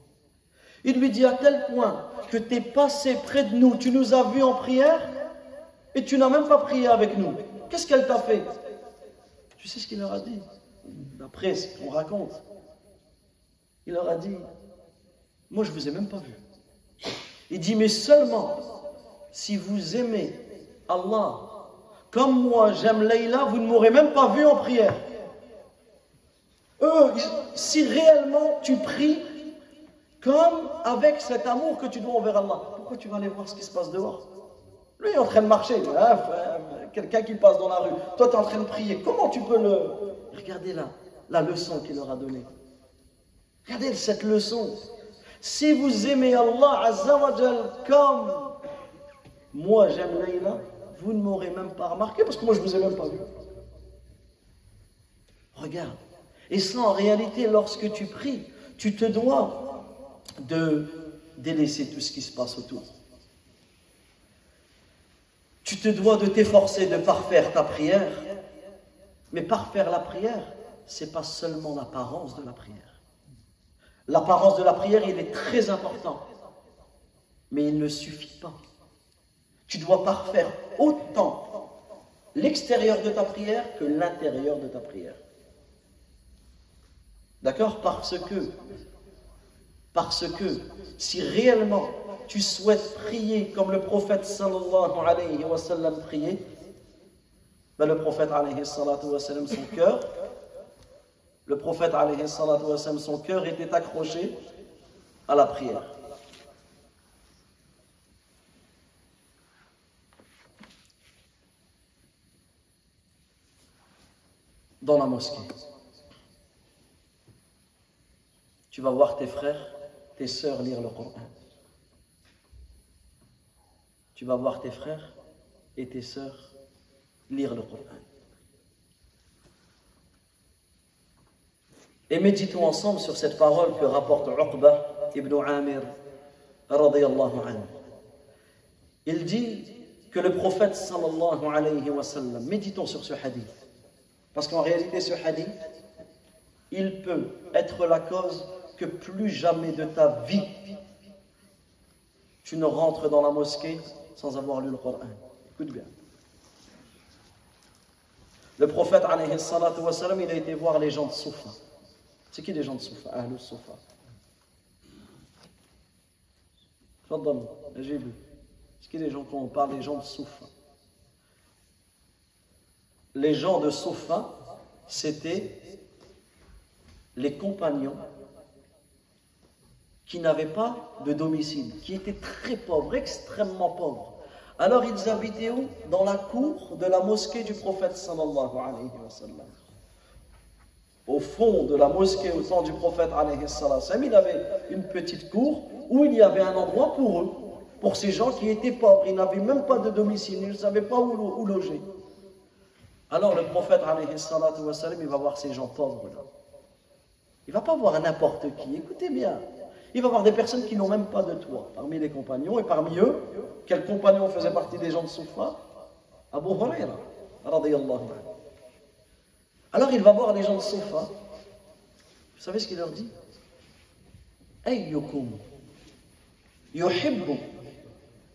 Il lui dit, à tel point que tu es passé près de nous, tu nous as vus en prière et tu n'as même pas prié avec nous. Qu'est-ce qu'elle t'a fait? Tu sais ce qu'il leur a dit? D'après ce qu'on raconte, il leur a dit, moi je ne vous ai même pas vu. Il dit, mais seulement si vous aimez Allah comme moi j'aime Layla, vous ne m'aurez même pas vu en prière. Si réellement tu pries comme avec cet amour que tu dois envers Allah, pourquoi tu vas aller voir ce qui se passe dehors? Lui est en train de marcher, hein, quelqu'un qui passe dans la rue, toi tu es en train de prier, comment tu peux le... Regardez là, la leçon qu'il leur a donnée. Regardez cette leçon. Si vous aimez Allah Azza wa Jal comme moi j'aime Layla, vous ne m'aurez même pas remarqué parce que moi je ne vous ai même pas vu. Regarde. Et ça en réalité, lorsque tu pries, tu te dois de délaisser tout ce qui se passe autour. Tu te dois de t'efforcer de parfaire ta prière. Mais parfaire la prière, ce n'est pas seulement l'apparence de la prière. L'apparence de la prière, il est très important. Mais il ne suffit pas. Tu dois parfaire autant l'extérieur de ta prière que l'intérieur de ta prière. D'accord? Parce que si réellement tu souhaites prier comme le prophète sallallahu alayhi wa sallam priait, ben le prophète alayhi salatu wa sallam, son cœur était accroché à la prière. Dans la mosquée, tu vas voir tes frères, tes sœurs lire le Coran. Tu vas voir tes frères et tes sœurs lire le Coran. Et méditons ensemble sur cette parole que rapporte Uqba ibn Amir radiyallahu anhu. Il dit que le prophète sallallahu alayhi wa sallam, méditons sur ce hadith, parce qu'en réalité ce hadith, il peut être la cause que plus jamais de ta vie tu ne rentres dans la mosquée sans avoir lu le Coran. Écoute bien. Le prophète alayhi salatu wa sallam, il a été voir les gens de Soufa. C'est qui les gens de Soufa? Ahlus Soufa. Faddalu, j'ai lu. C'est qui les gens quand on parle des gens de Soufa? Les gens de Soufa, c'était les compagnons qui n'avaient pas de domicile, qui étaient très pauvres, extrêmement pauvres. Alors ils habitaient où? Dans la cour de la mosquée du prophète sallallahu alayhi wa sallam. Au fond de la mosquée, au temps du prophète alayhi sallam, il avait une petite cour où il y avait un endroit pour eux, pour ces gens qui étaient pauvres. Ils n'avaient même pas de domicile, ils ne savaient pas où loger. Alors le prophète alayhi sallam, il va voir ces gens pauvres là. Il ne va pas voir n'importe qui, écoutez bien. Il va voir des personnes qui n'ont même pas de toit parmi les compagnons. Et parmi eux, quel compagnon faisait partie des gens de Soufa? Abu Huraira, radiyallahu anhu. Alors il va voir les gens de Soufa. Vous savez ce qu'il leur dit? Ayyukum yuhibbu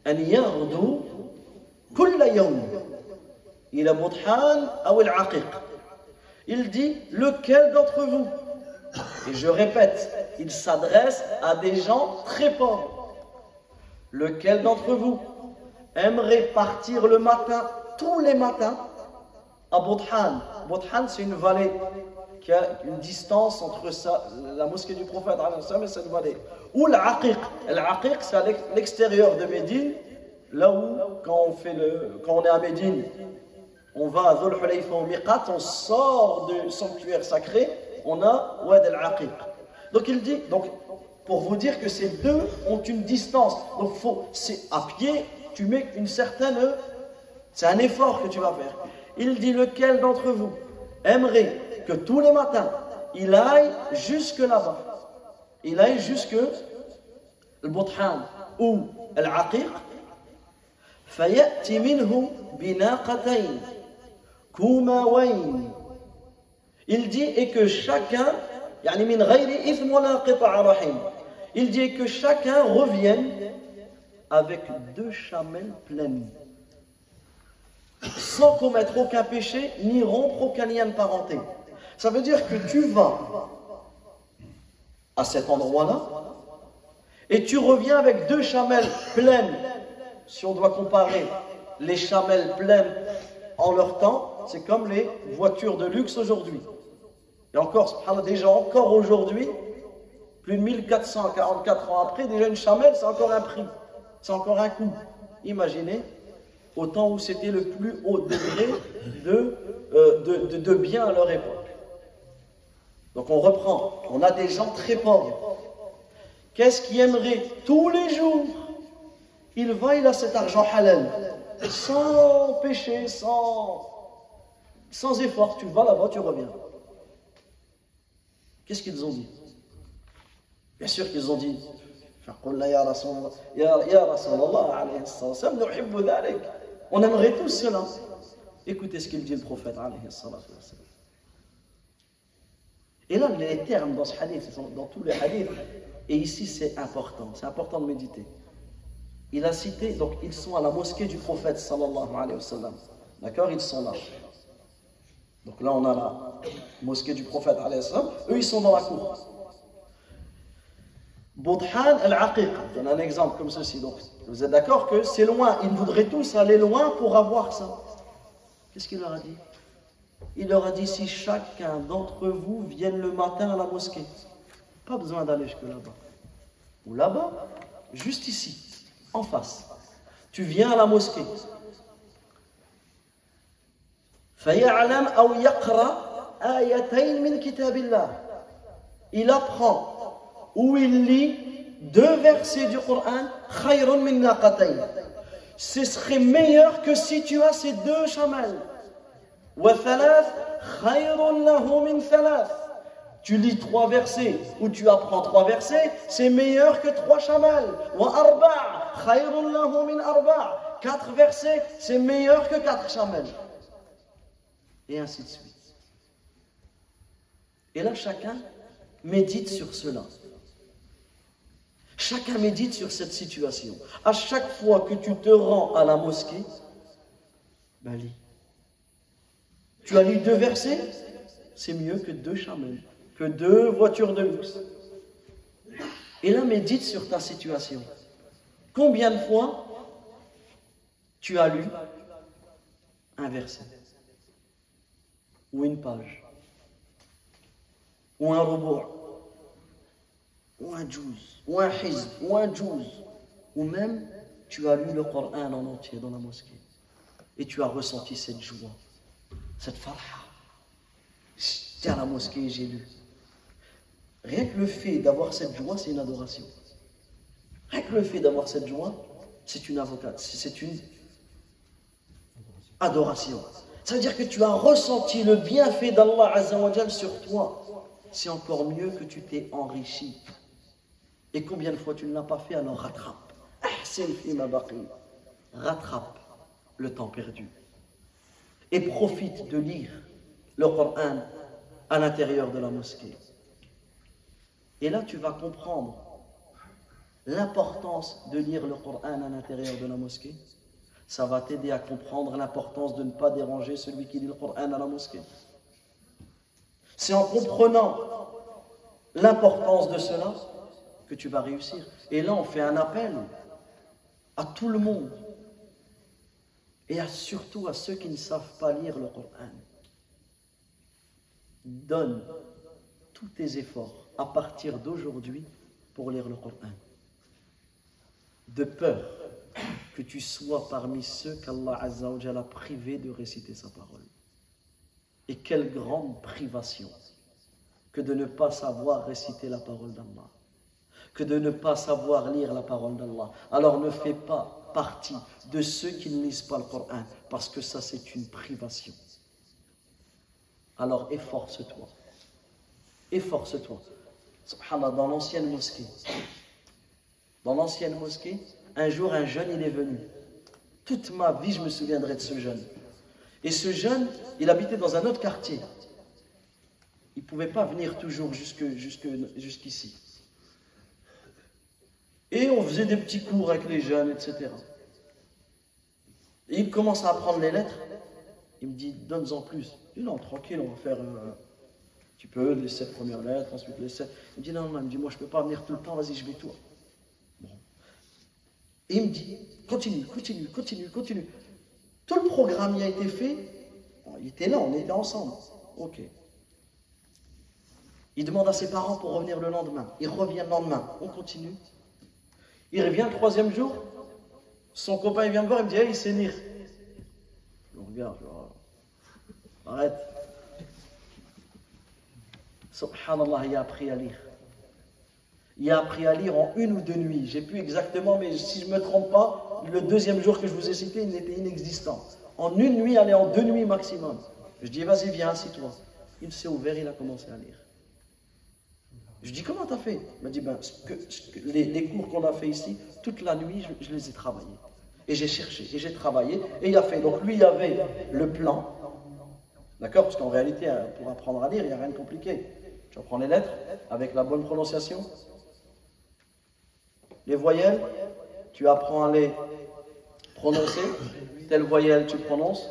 an yaghdu kulla yawm ila Budhan aw al-Aqiq. Il dit, lequel d'entre vous? Et je répète, il s'adresse à des gens très pauvres. Lequel d'entre vous aimerait partir le matin, tous les matins, à Budhan? Budhan, c'est une vallée qui a une distance entre la mosquée du prophète et cette vallée. Ou l'Aqiq. L'Aqiq, c'est à l'extérieur de Médine, là où, quand on est à Médine, on va à Dhul Hulayfa au Miqat, on sort du sanctuaire sacré, on a Wad al-Aqiq. Donc il dit, pour vous dire que ces deux ont une distance. Donc c'est à pied, tu mets une certaine, c'est un effort que tu vas faire. Il dit, lequel d'entre vous aimerait que tous les matins, il aille jusque là-bas, il aille jusque le Budhan ou al-Aqiq, فَيَأْتِ مِنْهُ بِنَاقَتَيْنِ كُومَوَيْنِ. Il dit, et que chacun, il dit que chacun revienne avec 2 chamelles pleines, sans commettre aucun péché, ni rompre aucun lien de parenté. Ça veut dire que tu vas à cet endroit-là, et tu reviens avec 2 chamelles pleines. Si on doit comparer les chamelles pleines en leur temps, c'est comme les voitures de luxe aujourd'hui. Et encore, déjà encore aujourd'hui, plus de 1444 ans après, déjà une chamelle, c'est encore un prix, c'est encore un coût. Imaginez, au temps où c'était le plus haut degré de biens à leur époque. Donc on reprend, on a des gens très pauvres. Qu'est-ce qui aimerait tous les jours? Il a cet argent halal, sans péché, sans effort. Tu vas là-bas, tu reviens. Qu'est-ce qu'ils ont dit? Bien sûr qu'ils ont dit, on aimerait tous cela. Écoutez ce qu'il dit le prophète. Et là, les termes dans ce hadith, dans tous les hadiths, et ici c'est important de méditer. Il a cité, donc ils sont à la mosquée du prophète sallallahu alayhi wa sallam. D'accord, ils sont là. Donc là on a la mosquée du prophète alayhi wa sallam. Eux ils sont dans la cour. Budhan al-Aqiq, je donne un exemple comme ceci. Donc vous êtes d'accord que c'est loin. Ils voudraient tous aller loin pour avoir ça. Qu'est-ce qu'il leur a dit? Il leur a dit, si chacun d'entre vous vienne le matin à la mosquée, pas besoin d'aller jusque là-bas. Ou là-bas, juste ici. En face, tu viens à la mosquée. Il apprend ou il lit 2 versets du Coran. Ce serait meilleur que si tu as ces 2 chamelles. Tu lis 3 versets ou tu apprends 3 versets, c'est meilleur que 3 chamels. Wa arba' khayrun lahu min arba'. 4 versets, c'est meilleur que 4 chamels. Et ainsi de suite. Et là, chacun médite sur cela. Chacun médite sur cette situation. À chaque fois que tu te rends à la mosquée, ben lis. Tu as lu 2 versets, c'est mieux que 2 chamels, que 2 voitures de luxe. Et là, médite sur ta situation. Combien de fois tu as lu un verset, ou une page, ou un rubu', ou un juz, ou un hizb, ou un juz, ou même tu as lu le Coran en entier dans la mosquée et tu as ressenti cette joie, cette farha. J'étais à la mosquée et j'ai lu. Rien que le fait d'avoir cette joie, c'est une adoration. Rien que le fait d'avoir cette joie, c'est une avocate, c'est une adoration. Ça veut dire que tu as ressenti le bienfait d'Allah Azza wa Jal sur toi. C'est encore mieux que tu t'es enrichi. Et combien de fois tu ne l'as pas fait, alors rattrape. Rattrape le temps perdu. Et profite de lire le Coran à l'intérieur de la mosquée. Et là, tu vas comprendre l'importance de lire le Coran à l'intérieur de la mosquée. Ça va t'aider à comprendre l'importance de ne pas déranger celui qui lit le Coran à la mosquée. C'est en comprenant l'importance de cela que tu vas réussir. Et là, on fait un appel à tout le monde et surtout à ceux qui ne savent pas lire le Coran. Donne tous tes efforts à partir d'aujourd'hui pour lire le Coran. De peur que tu sois parmi ceux qu'Allah Azza wa Jalla a privés de réciter sa parole. Et quelle grande privation que de ne pas savoir réciter la parole d'Allah, que de ne pas savoir lire la parole d'Allah. Alors ne fais pas partie de ceux qui ne lisent pas le Coran, parce que ça c'est une privation. Alors efforce-toi. Efforce-toi. Subhanallah, dans l'ancienne mosquée, un jour un jeune il est venu. Toute ma vie je me souviendrai de ce jeune. Et ce jeune, il habitait dans un autre quartier. Il ne pouvait pas venir toujours jusqu'ici. Et on faisait des petits cours avec les jeunes, etc. Et il commence à apprendre les lettres. Il me dit, donne-en plus. Je dis, non, tranquille, on va faire tu peux les 7 premières lettres, ensuite les 7. Il me dit, non, il me dit, moi je ne peux pas venir tout le temps, vas-y, je vais toi. Bon. Et il me dit, continue. Tout le programme y a été fait. Il était là, on était ensemble. Ok. Il demande à ses parents pour revenir le lendemain. Il revient le lendemain. On continue. Il revient le 3e jour. Son copain il vient me voir, il me dit, hey, il sait lire. Je le regarde, arrête. Subhanallah, il a appris à lire. Il a appris à lire en 1 ou 2 nuits. J'ai plus exactement, mais si je ne me trompe pas, le 2e jour que je vous ai cité, il était inexistant. En 1 nuit, allez, en 2 nuits maximum. Je dis, vas-y, viens, assis-toi. Il s'est ouvert, il a commencé à lire. Je dis, comment t'as fait? Il m'a dit, les cours qu'on a fait ici, toute la nuit, je les ai travaillés. Et j'ai cherché, et j'ai travaillé, et il a fait. Donc lui, il avait le plan. D'accord? Parce qu'en réalité, pour apprendre à lire, il n'y a rien de compliqué. Tu apprends les lettres avec la bonne prononciation. Les voyelles, tu apprends à les prononcer. Telle voyelle, tu prononces.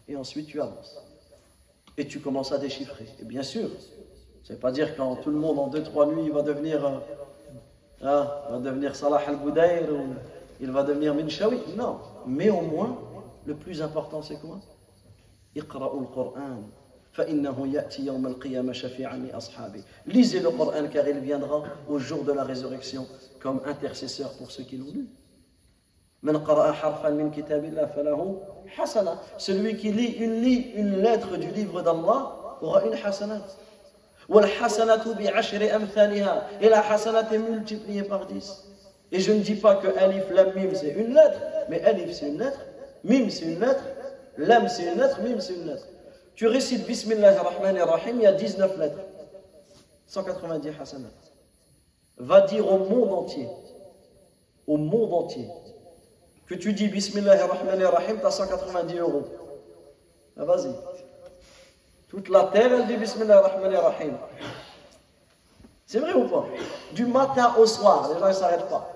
Et ensuite, tu avances. Et tu commences à déchiffrer. Et bien sûr, ça ne veut pas dire quand tout le monde en 2-3 nuits il va devenir Salah al-Boudayr ou il va devenir Minshawi. Non, mais au moins, le plus important c'est quoi? Iqra'u al-Qur'an. Lisez le Coran car il viendra au jour de la résurrection comme intercesseur pour ceux qui l'ont lu. Celui qui lit une lettre du livre d'Allah aura une hasanat. Et la hasanat est multipliée par 10. Et je ne dis pas que alif, lam, mim c'est une lettre, mais alif c'est une lettre, mim c'est une lettre, lam c'est une lettre, mim c'est une lettre. Tu récites Bismillahir Rahmanir Rahim, il y a 19 lettres. 190 hasanat. Va dire au monde entier, que tu dis Bismillahirrahmanirrahim, tu as 190 euros. Ah, vas-y. Toute la terre, elle dit Bismillahirrahmanirrahim. C'est vrai ou pas? Du matin au soir, les gens ne s'arrêtent pas.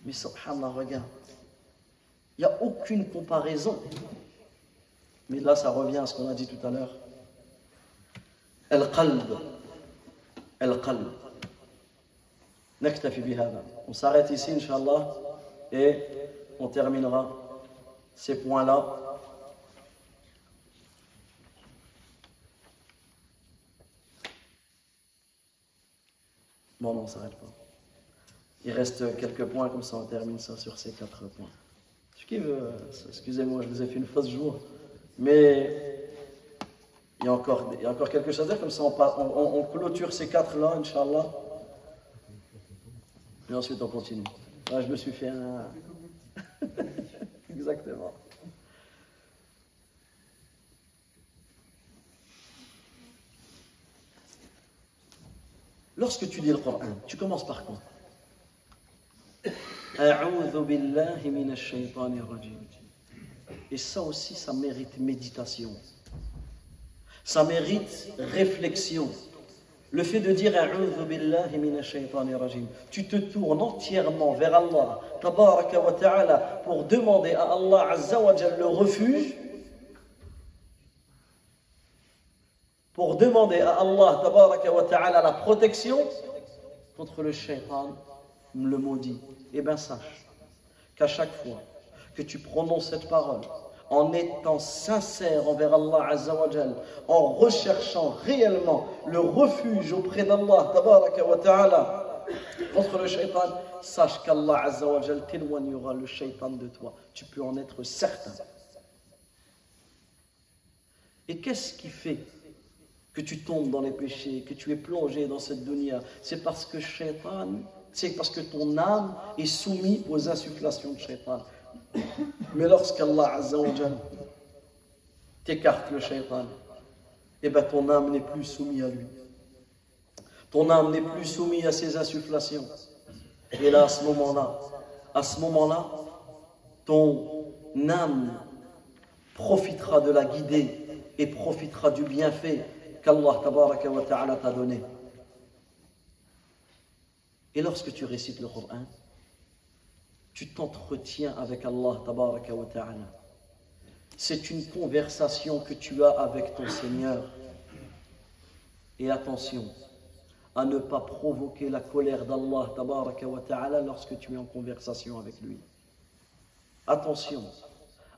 Mais subhanallah, regarde. Il n'y a aucune comparaison. Mais là, ça revient à ce qu'on a dit tout à l'heure. Al-qalb. Al-qalb. Naktafi bihada. On s'arrête ici, Inch'Allah, et on terminera ces points-là. Bon, non, on ne s'arrête pas. Il reste quelques points, comme ça on termine ça sur ces 4 points. Excusez-moi, je vous ai fait une fausse joie, mais il y a encore quelque chose à dire, comme ça on clôture ces 4-là, Inch'Allah, et ensuite on continue. Là, je me suis fait un... Exactement. Lorsque tu lis le Coran, tu commences par quoi? A'udhu billahi minash shaytanir rajim. Et ça aussi, ça mérite méditation. Ça mérite réflexion. Le fait de dire A'udhu billahi minash shaytanir rajim, tu te tournes entièrement vers Allah, tabaraka wa ta'ala, pour demander à Allah azza wa jalla le refuge, pour demander à Allah tabaraka wa ta'ala la protection contre le shaytan, le maudit. Eh bien sache qu'à chaque fois que tu prononces cette parole en étant sincère envers Allah azza wa jal, en recherchant réellement le refuge auprès d'Allah tabaraka wa ta'ala contre le shaytan, sache qu'Allah azza wa jal t'éloignera le shaytan de toi. Tu peux en être certain. Et qu'est-ce qui fait que tu tombes dans les péchés, que tu es plongé dans cette dunya? C'est parce que ton âme est soumise aux insufflations de shaytan. Mais lorsqu'Allah azza wa jal t'écarte le shaytan, eh bien ton âme n'est plus soumise à lui. Ton âme n'est plus soumise à ses insufflations. Et là, à ce moment-là, ton âme profitera de la guidée et profitera du bienfait qu'Allah tabaraka wa ta'ala t'a donné. Et lorsque tu récites le Coran, tu t'entretiens avec Allah tabaraka wa ta'ala. C'est une conversation que tu as avec ton Seigneur. Et attention à ne pas provoquer la colère d'Allah tabaraka wa ta'ala lorsque tu es en conversation avec lui. Attention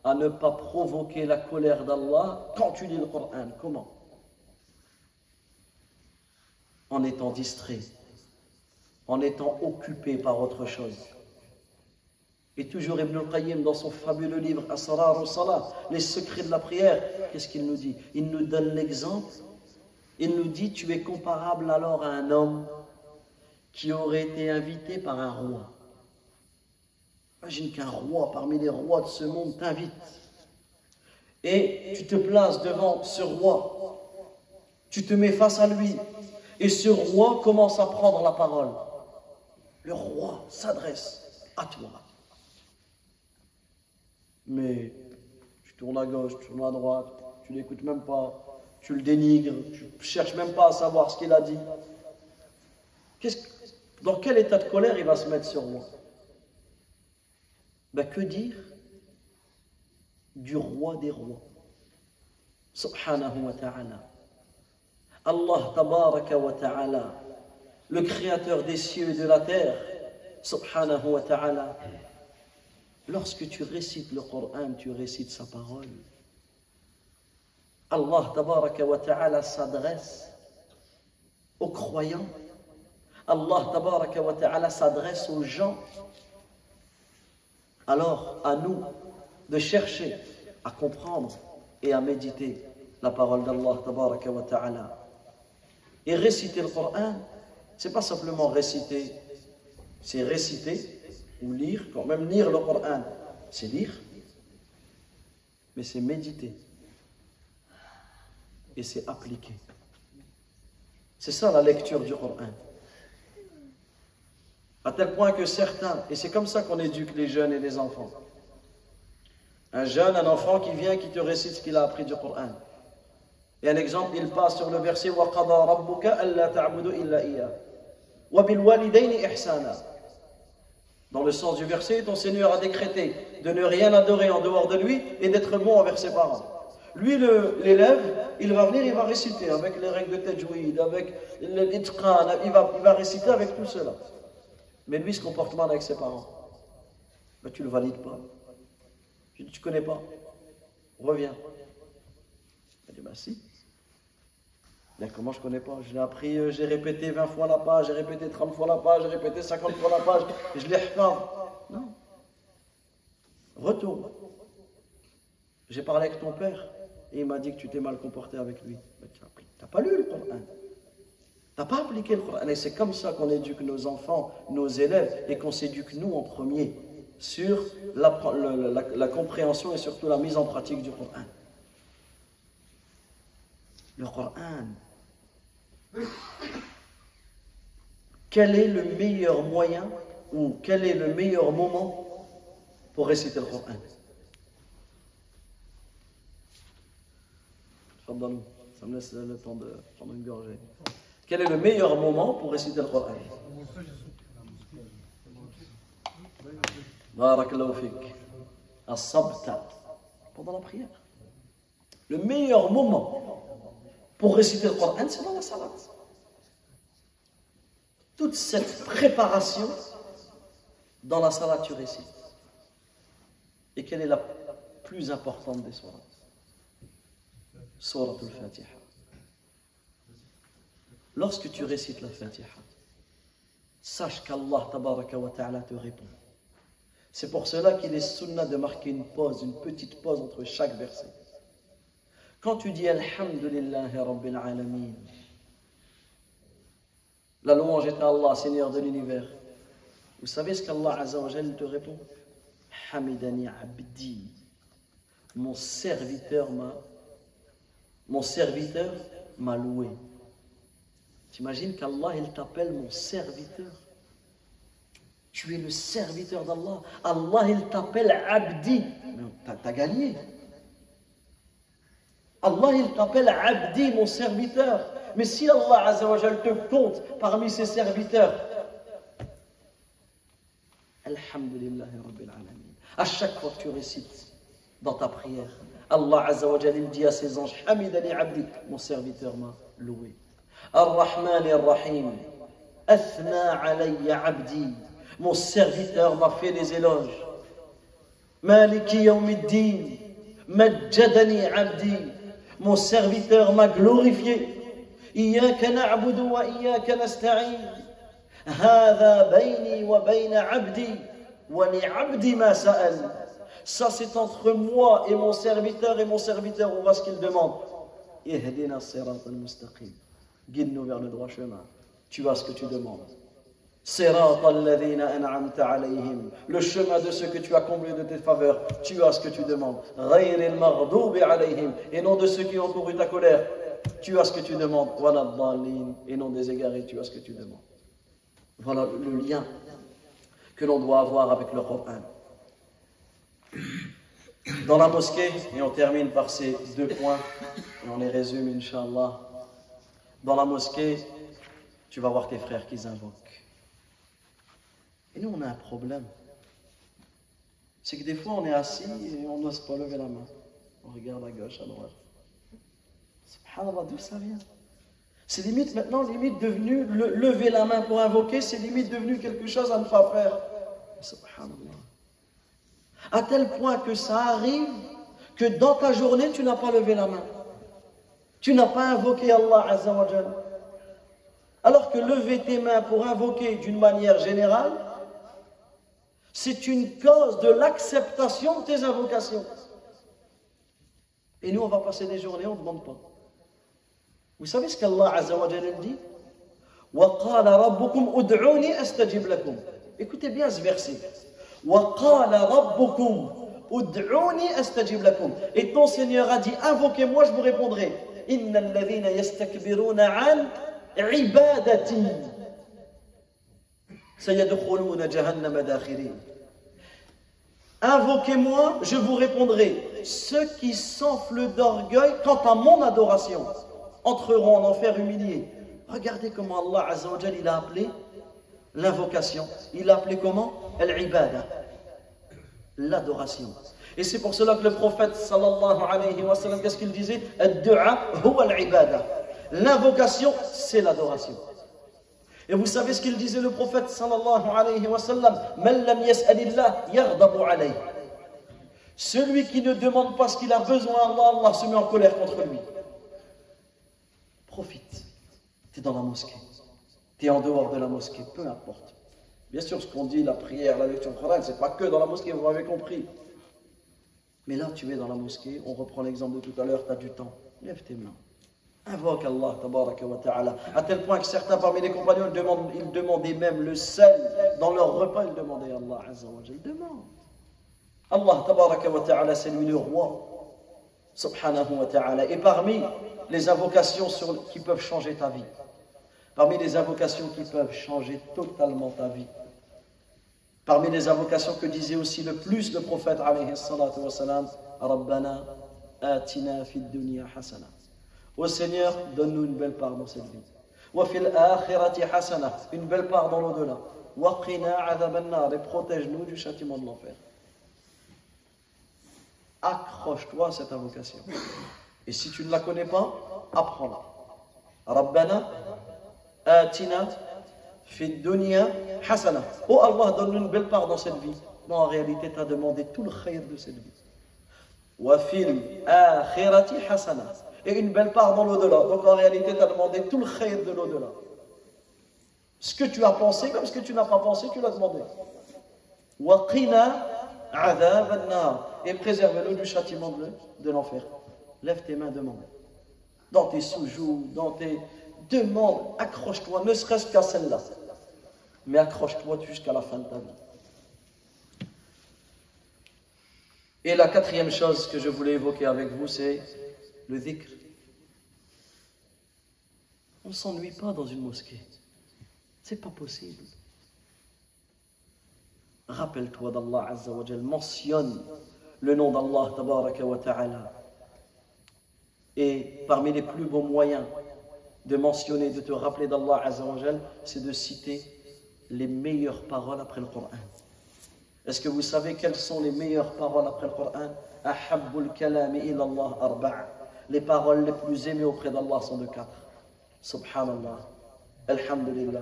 à ne pas provoquer la colère d'Allah quand tu lis le Coran. Comment? En étant distrait, en étant occupé par autre chose. Et toujours Ibn al-Qayyim, dans son fabuleux livre Asrar al-Salah, les secrets de la prière, qu'est-ce qu'il nous dit? Il nous donne l'exemple. Il nous dit, tu es comparable alors à un homme qui aurait été invité par un roi. Imagine qu'un roi, parmi les rois de ce monde, t'invite. Et tu te places devant ce roi. Tu te mets face à lui. Et ce roi commence à prendre la parole. Le roi s'adresse à toi. Mais tu tournes à gauche, tu tournes à droite, tu l'écoutes même pas, tu le dénigres, tu ne cherches même pas à savoir ce qu'il a dit. Dans quel état de colère il va se mettre ce roi? Ben, que dire du roi des rois, subhanahu wa ta'ala. Allah tabaraka wa ta'ala, le créateur des cieux et de la terre, subhanahu wa ta'ala. Lorsque tu récites le Coran, tu récites sa parole. Allah tabaraka wa ta'ala s'adresse aux croyants. Allah tabaraka wa ta'ala s'adresse aux gens. Alors, à nous de chercher à comprendre et à méditer la parole d'Allah tabaraka wa ta'ala. Et réciter le Coran, c'est pas simplement réciter, c'est réciter ou lire, quand même lire le Coran, c'est lire, mais c'est méditer et c'est appliquer. C'est ça la lecture du Coran. À tel point que certains, et c'est comme ça qu'on éduque les jeunes et les enfants. Un jeune, un enfant qui vient, qui te récite ce qu'il a appris du Coran. Et un exemple, il passe sur le verset وَقَضَى رَبُّكَ أَلَّا تَعْبُدُوا إِلَّا إِيَّاهُ وَبِالْوَالِدَيْنِ إِحْسَانًا. Dans le sens du verset, ton Seigneur a décrété de ne rien adorer en dehors de lui et d'être bon envers ses parents. Lui, l'élève, il va venir, il va réciter avec les règles de tajwid, avec l'itqan, il va réciter avec tout cela. Mais lui, ce comportement avec ses parents, ben, tu ne le valides pas. Tu ne connais pas. Reviens. Il dit, ben si. Ben, comment je ne connais pas? Je l'ai appris, j'ai répété 20 fois la page, j'ai répété 30 fois la page, j'ai répété 50 fois la page, et je l'ai refait. Non. Retourne. J'ai parlé avec ton père, et il m'a dit que tu t'es mal comporté avec lui. Ben, tu n'as pas lu le Coran. Tu n'as pas appliqué le Coran. Et c'est comme ça qu'on éduque nos enfants, nos élèves, et qu'on s'éduque nous en premier, sur la compréhension et surtout la mise en pratique du Coran. Le Coran. Quel est le meilleur moyen ou quel est le meilleur moment pour réciter le Coran? Pardon, ça me laisse le temps de prendre une gorgée. Quel est le meilleur moment pour réciter le Coran? Barakallahu fik. As-sabta. Pendant la prière. Le meilleur moment pour réciter le Coran, c'est dans la salat. Toute cette préparation, dans la salat, tu récites. Et quelle est la plus importante des sourates? Surat al-Fatiha. Lorsque tu récites la Fatiha, sache qu'Allah tabaraka wa ta'ala te répond. C'est pour cela qu'il est sunnah de marquer une pause, une petite pause entre chaque verset. Quand tu dis Alhamdulillahi Rabbil Alamin, la louange est à Allah, Seigneur de l'univers. Vous savez ce qu'Allah Azza wa Jal te répond? Hamidani Abdi. Mon serviteur m'a loué. T'imagines qu'Allah il t'appelle mon serviteur. Tu es le serviteur d'Allah. Allah il t'appelle Abdi. T'as gagné. Allah il t'appelle Abdi, mon serviteur. Mais si Allah Azza wa Jal te compte parmi ses serviteurs, Alhamdulillahi Rabbil Alamin. À chaque fois que tu récites dans ta prière, Allah Azza wa Jal il dit à ses anges, Hamidani Abdi, mon serviteur m'a loué. Ar-Rahman Ar-Rahim, Athna alayya Abdi, mon serviteur m'a fait des éloges. Maliki Yawmiddin, Majjadani Abdi, mon serviteur m'a glorifié. Iyaka na'budu wa iyaka nasta'in. Hadha bayni wa bayna abdi wa li abdi ma sa'al. Ça c'est entre moi et mon serviteur on voit ce qu'il demande. Ihdina as-sirat al-mustaqim. Guide-nous vers le droit chemin. Tu vois ce que tu demandes. Sirat alladhina an'amta alayhim. Le chemin de ceux que tu as comblés de tes faveurs. Tu as ce que tu demandes. Ghayr al-maghdubi alayhim. Et non de ceux qui ont couru ta colère. Tu as ce que tu demandes. Voilà dhalin. Et non des égarés. Tu as ce que tu demandes. Voilà le lien que l'on doit avoir avec le Coran. Dans la mosquée, et on termine par ces deux points, et on les résume, Inch'Allah. Dans la mosquée, tu vas voir tes frères qui invoquent. Et nous, on a un problème. C'est que des fois, on est assis et on n'ose pas lever la main. On regarde à gauche, à droite. Subhanallah, d'où ça vient? C'est limite maintenant, devenu, lever la main pour invoquer, c'est limite devenu quelque chose à ne pas faire. Subhanallah. À tel point que ça arrive que dans ta journée, tu n'as pas levé la main. Tu n'as pas invoqué Allah Azza wa Jalla. Alors que lever tes mains pour invoquer d'une manière générale, c'est une cause de l'acceptation de tes invocations. Et nous, on va passer des journées, on ne demande pas. Vous savez ce qu'Allah Azza wa Jalla dit? وَقَالَ رَبُّكُمْ أُدْعُونِي أَسْتَجِبْ لَكُمْ. Écoutez bien ce verset. وَقَالَ رَبُّكُمْ أُدْعُونِي أَسْتَجِبْ لَكُمْ. Et ton Seigneur a dit, invoquez-moi, je vous répondrai. إِنَّ الَّذِينَ يَسْتَكْبِرُونَ عَنْ عبادتي سيدخلون جهنم داخرين. Invoquez-moi, je vous répondrai. Ceux qui s'enflent d'orgueil quant à mon adoration entreront en enfer humiliés. Regardez comment Allah Azza wa Jal, il a appelé l'invocation. Il l'a appelé comment? Al-ibada. L'adoration. Et c'est pour cela que le prophète sallallahu alayhi wa sallam, qu'est-ce qu'il disait? Ad-du'a huwa al-ibada. L'invocation, c'est l'adoration. Et vous savez ce qu'il disait le prophète sallallahu alayhi wa sallam? Man lam yas'alillah yaghdabu alayhi. Celui qui ne demande pas ce qu'il a besoin, Allah se met en colère contre lui. Profite. Tu es dans la mosquée. Tu es en dehors de la mosquée, peu importe. Bien sûr, ce qu'on dit, la prière, la lecture du Coran, c'est pas que dans la mosquée, vous m'avez compris. Mais là, tu es dans la mosquée, on reprend l'exemple de tout à l'heure, tu as du temps. Lève tes mains. Invoque Allah, tabaraka wa ta'ala. À tel point que certains parmi les compagnons, ils demandaient même le sel. Dans leur repas, ils demandaient à Allah Azza wa Jal. Demande. Allah, tabaraka wa ta'ala, c'est lui le roi. Subhanahu wa ta'ala. Et parmi les invocations qui peuvent changer ta vie, parmi les invocations qui peuvent changer totalement ta vie, parmi les invocations que disait aussi le plus le prophète alayhi salatu wa salam, Rabbana atina fid dunya hasana. Ô Seigneur, donne-nous une belle part dans cette vie. Wa fil akhirati hasana, une belle part dans l'au-delà. Wa qina adhaban nar, et protège-nous du châtiment de l'enfer. Accroche-toi à cette invocation. Et si tu ne la connais pas, apprends-la. Rabbana atina fid dunya hasana. Oh Allah, donne-nous une belle part dans cette vie. Non, en réalité, tu as demandé tout le khayr de cette vie. Wa fil akhirati hasana. Et une belle part dans l'au-delà. Donc en réalité, tu as demandé tout le khayr de l'au-delà. Ce que tu as pensé, comme ce que tu n'as pas pensé, tu l'as demandé. Wa qina adhab an-nar. Et préserve-nous du châtiment de l'enfer. Lève tes mains, demande. Dans tes sous-joues, dans tes demandes, accroche-toi, ne serait-ce qu'à celle-là. Mais accroche-toi jusqu'à la fin de ta vie. Et la quatrième chose que je voulais évoquer avec vous, c'est le dhikr. On ne s'ennuie pas dans une mosquée. C'est pas possible. Rappelle-toi d'Allah Azza wa Jal, mentionne le nom d'Allah Tabaraka wa Ta'ala. Et parmi les plus beaux moyens de mentionner, de te rappeler d'Allah Azza wa Jal, c'est de citer les meilleures paroles après le Coran. Est-ce que vous savez quelles sont les meilleures paroles après le Coran? Ahabbul kalami ila Allah arba'a. Les paroles les plus aimées auprès d'Allah sont de 4. Subhanallah, Alhamdulillah,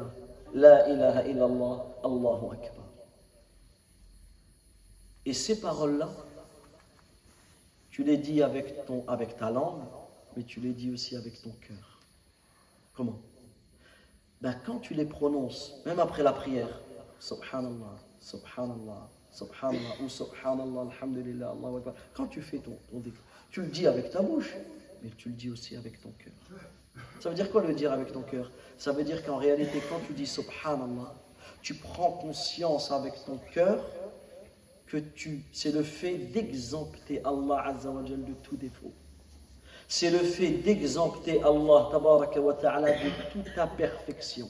La ilaha illallah, Allahu Akbar. Et ces paroles-là, tu les dis avec ta langue, mais tu les dis aussi avec ton cœur. Comment? Quand tu les prononces, même après la prière, Subhanallah, Subhanallah, Subhanallah, ou Subhanallah, Alhamdulillah, Allahu Akbar. Quand tu fais ton dhikr, tu le dis avec ta bouche, mais tu le dis aussi avec ton cœur. Ça veut dire quoi le dire avec ton cœur? Ça veut dire qu'en réalité, quand tu dis Subhanallah, tu prends conscience avec ton cœur que c'est le fait d'exempter Allah Azza wa Jal de tout défaut. C'est le fait d'exempter Allah Tabaraka wa Ta'ala de toute imperfection.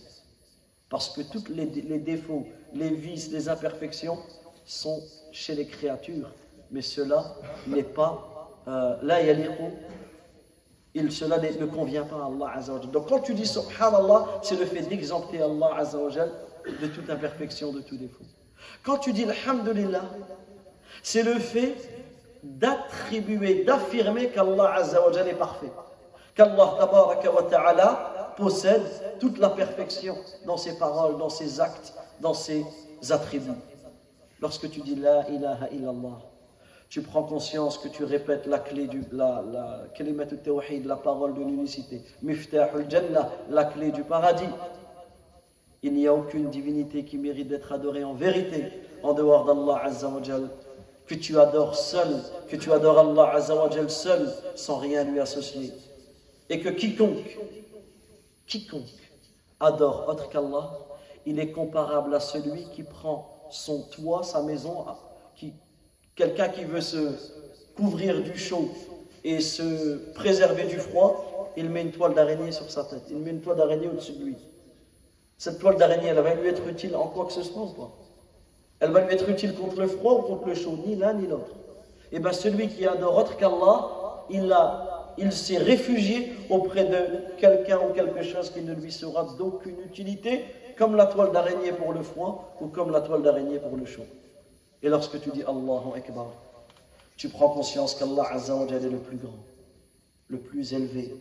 Parce que tous les défauts, les vices, les imperfections sont chez les créatures. Mais cela n'est pas la yaliqu. Cela ne convient pas à Allah Azza wa Jal. Donc quand tu dis Subhanallah, c'est le fait d'exempter Allah Azza wa Jal de toute imperfection, de tout défaut. Quand tu dis Alhamdulillah, c'est le fait d'attribuer, d'affirmer qu'Allah Azza wa Jal est parfait. Qu'Allah Tabaraka wa Ta'ala possède toute la perfection dans ses paroles, dans ses actes, dans ses attributs. Lorsque tu dis La ilaha illallah, tu prends conscience que tu répètes la clé la kalimat al-tawhid, la parole de l'unicité. Miftahul Jannah, la clé du paradis. Il n'y a aucune divinité qui mérite d'être adorée en vérité en dehors d'Allah Azza wa Jal. Que tu adores seul, que tu adores Allah Azza wa Jal seul, sans rien lui associer. Et que quiconque adore autre qu'Allah, il est comparable à celui qui prend son toit, sa maison, quelqu'un qui veut se couvrir du chaud et se préserver du froid, il met une toile d'araignée sur sa tête, il met une toile d'araignée au-dessus de lui. Cette toile d'araignée, elle va lui être utile en quoi que ce soit ou pas? Elle va lui être utile contre le froid ou contre le chaud, ni l'un ni l'autre. Et bien celui qui adore autre qu'Allah, il s'est réfugié auprès de quelqu'un ou quelque chose qui ne lui sera d'aucune utilité, comme la toile d'araignée pour le froid ou comme la toile d'araignée pour le chaud. Et lorsque tu dis Allahu Akbar, tu prends conscience qu'Allah Azza wa Jalla est le plus grand, le plus élevé,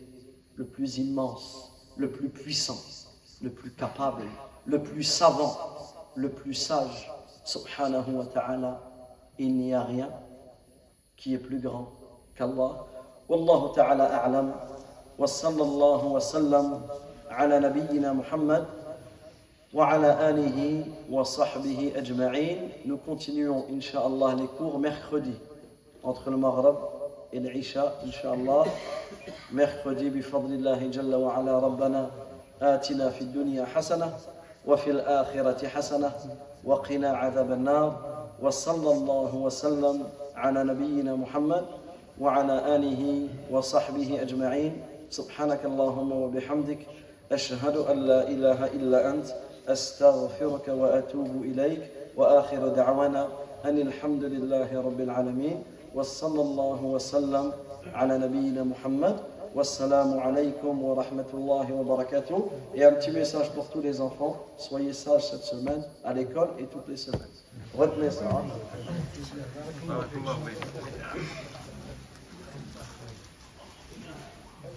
le plus immense, le plus puissant, le plus capable, le plus savant, le plus sage, subhanahu wa ta'ala. Il n'y a rien qui est plus grand qu'Allah. Wallahu ta'ala a'lam. Wa sallallahu wa sallam ala nabiyyina Muhammad wa ala alihi wa sahbihi ajma'in. Nous continuons, incha'Allah, les cours mercredi entre le Maghrib et l'Isha, incha'Allah. Mercredi, bifadlillahi jalla wa ala rabbana atina fi dunya hasana wa fil akhirati hasana wa qina adhab an-nar. Wa sallallahu wa sallam ala nabiyyina Muhammad wa ala alihi wa sahbihi ajma'in. Subhanakallahumma wa bihamdik ashhadu an la ilaha illa ant astaghfiruka wa atubu ilayk. Wa akhiru da'wana anil hamdulillahi rabbil alamin. Wa sallallahu wa sallam ala nabiyyina Muhammad. Wassalamu alaikum wa rahmatullahi wa barakatuh. Et un petit message pour tous les enfants: soyez sages cette semaine à l'école et toutes les semaines. Retenez ça.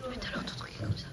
Tout à l'heure, tout truc comme ça.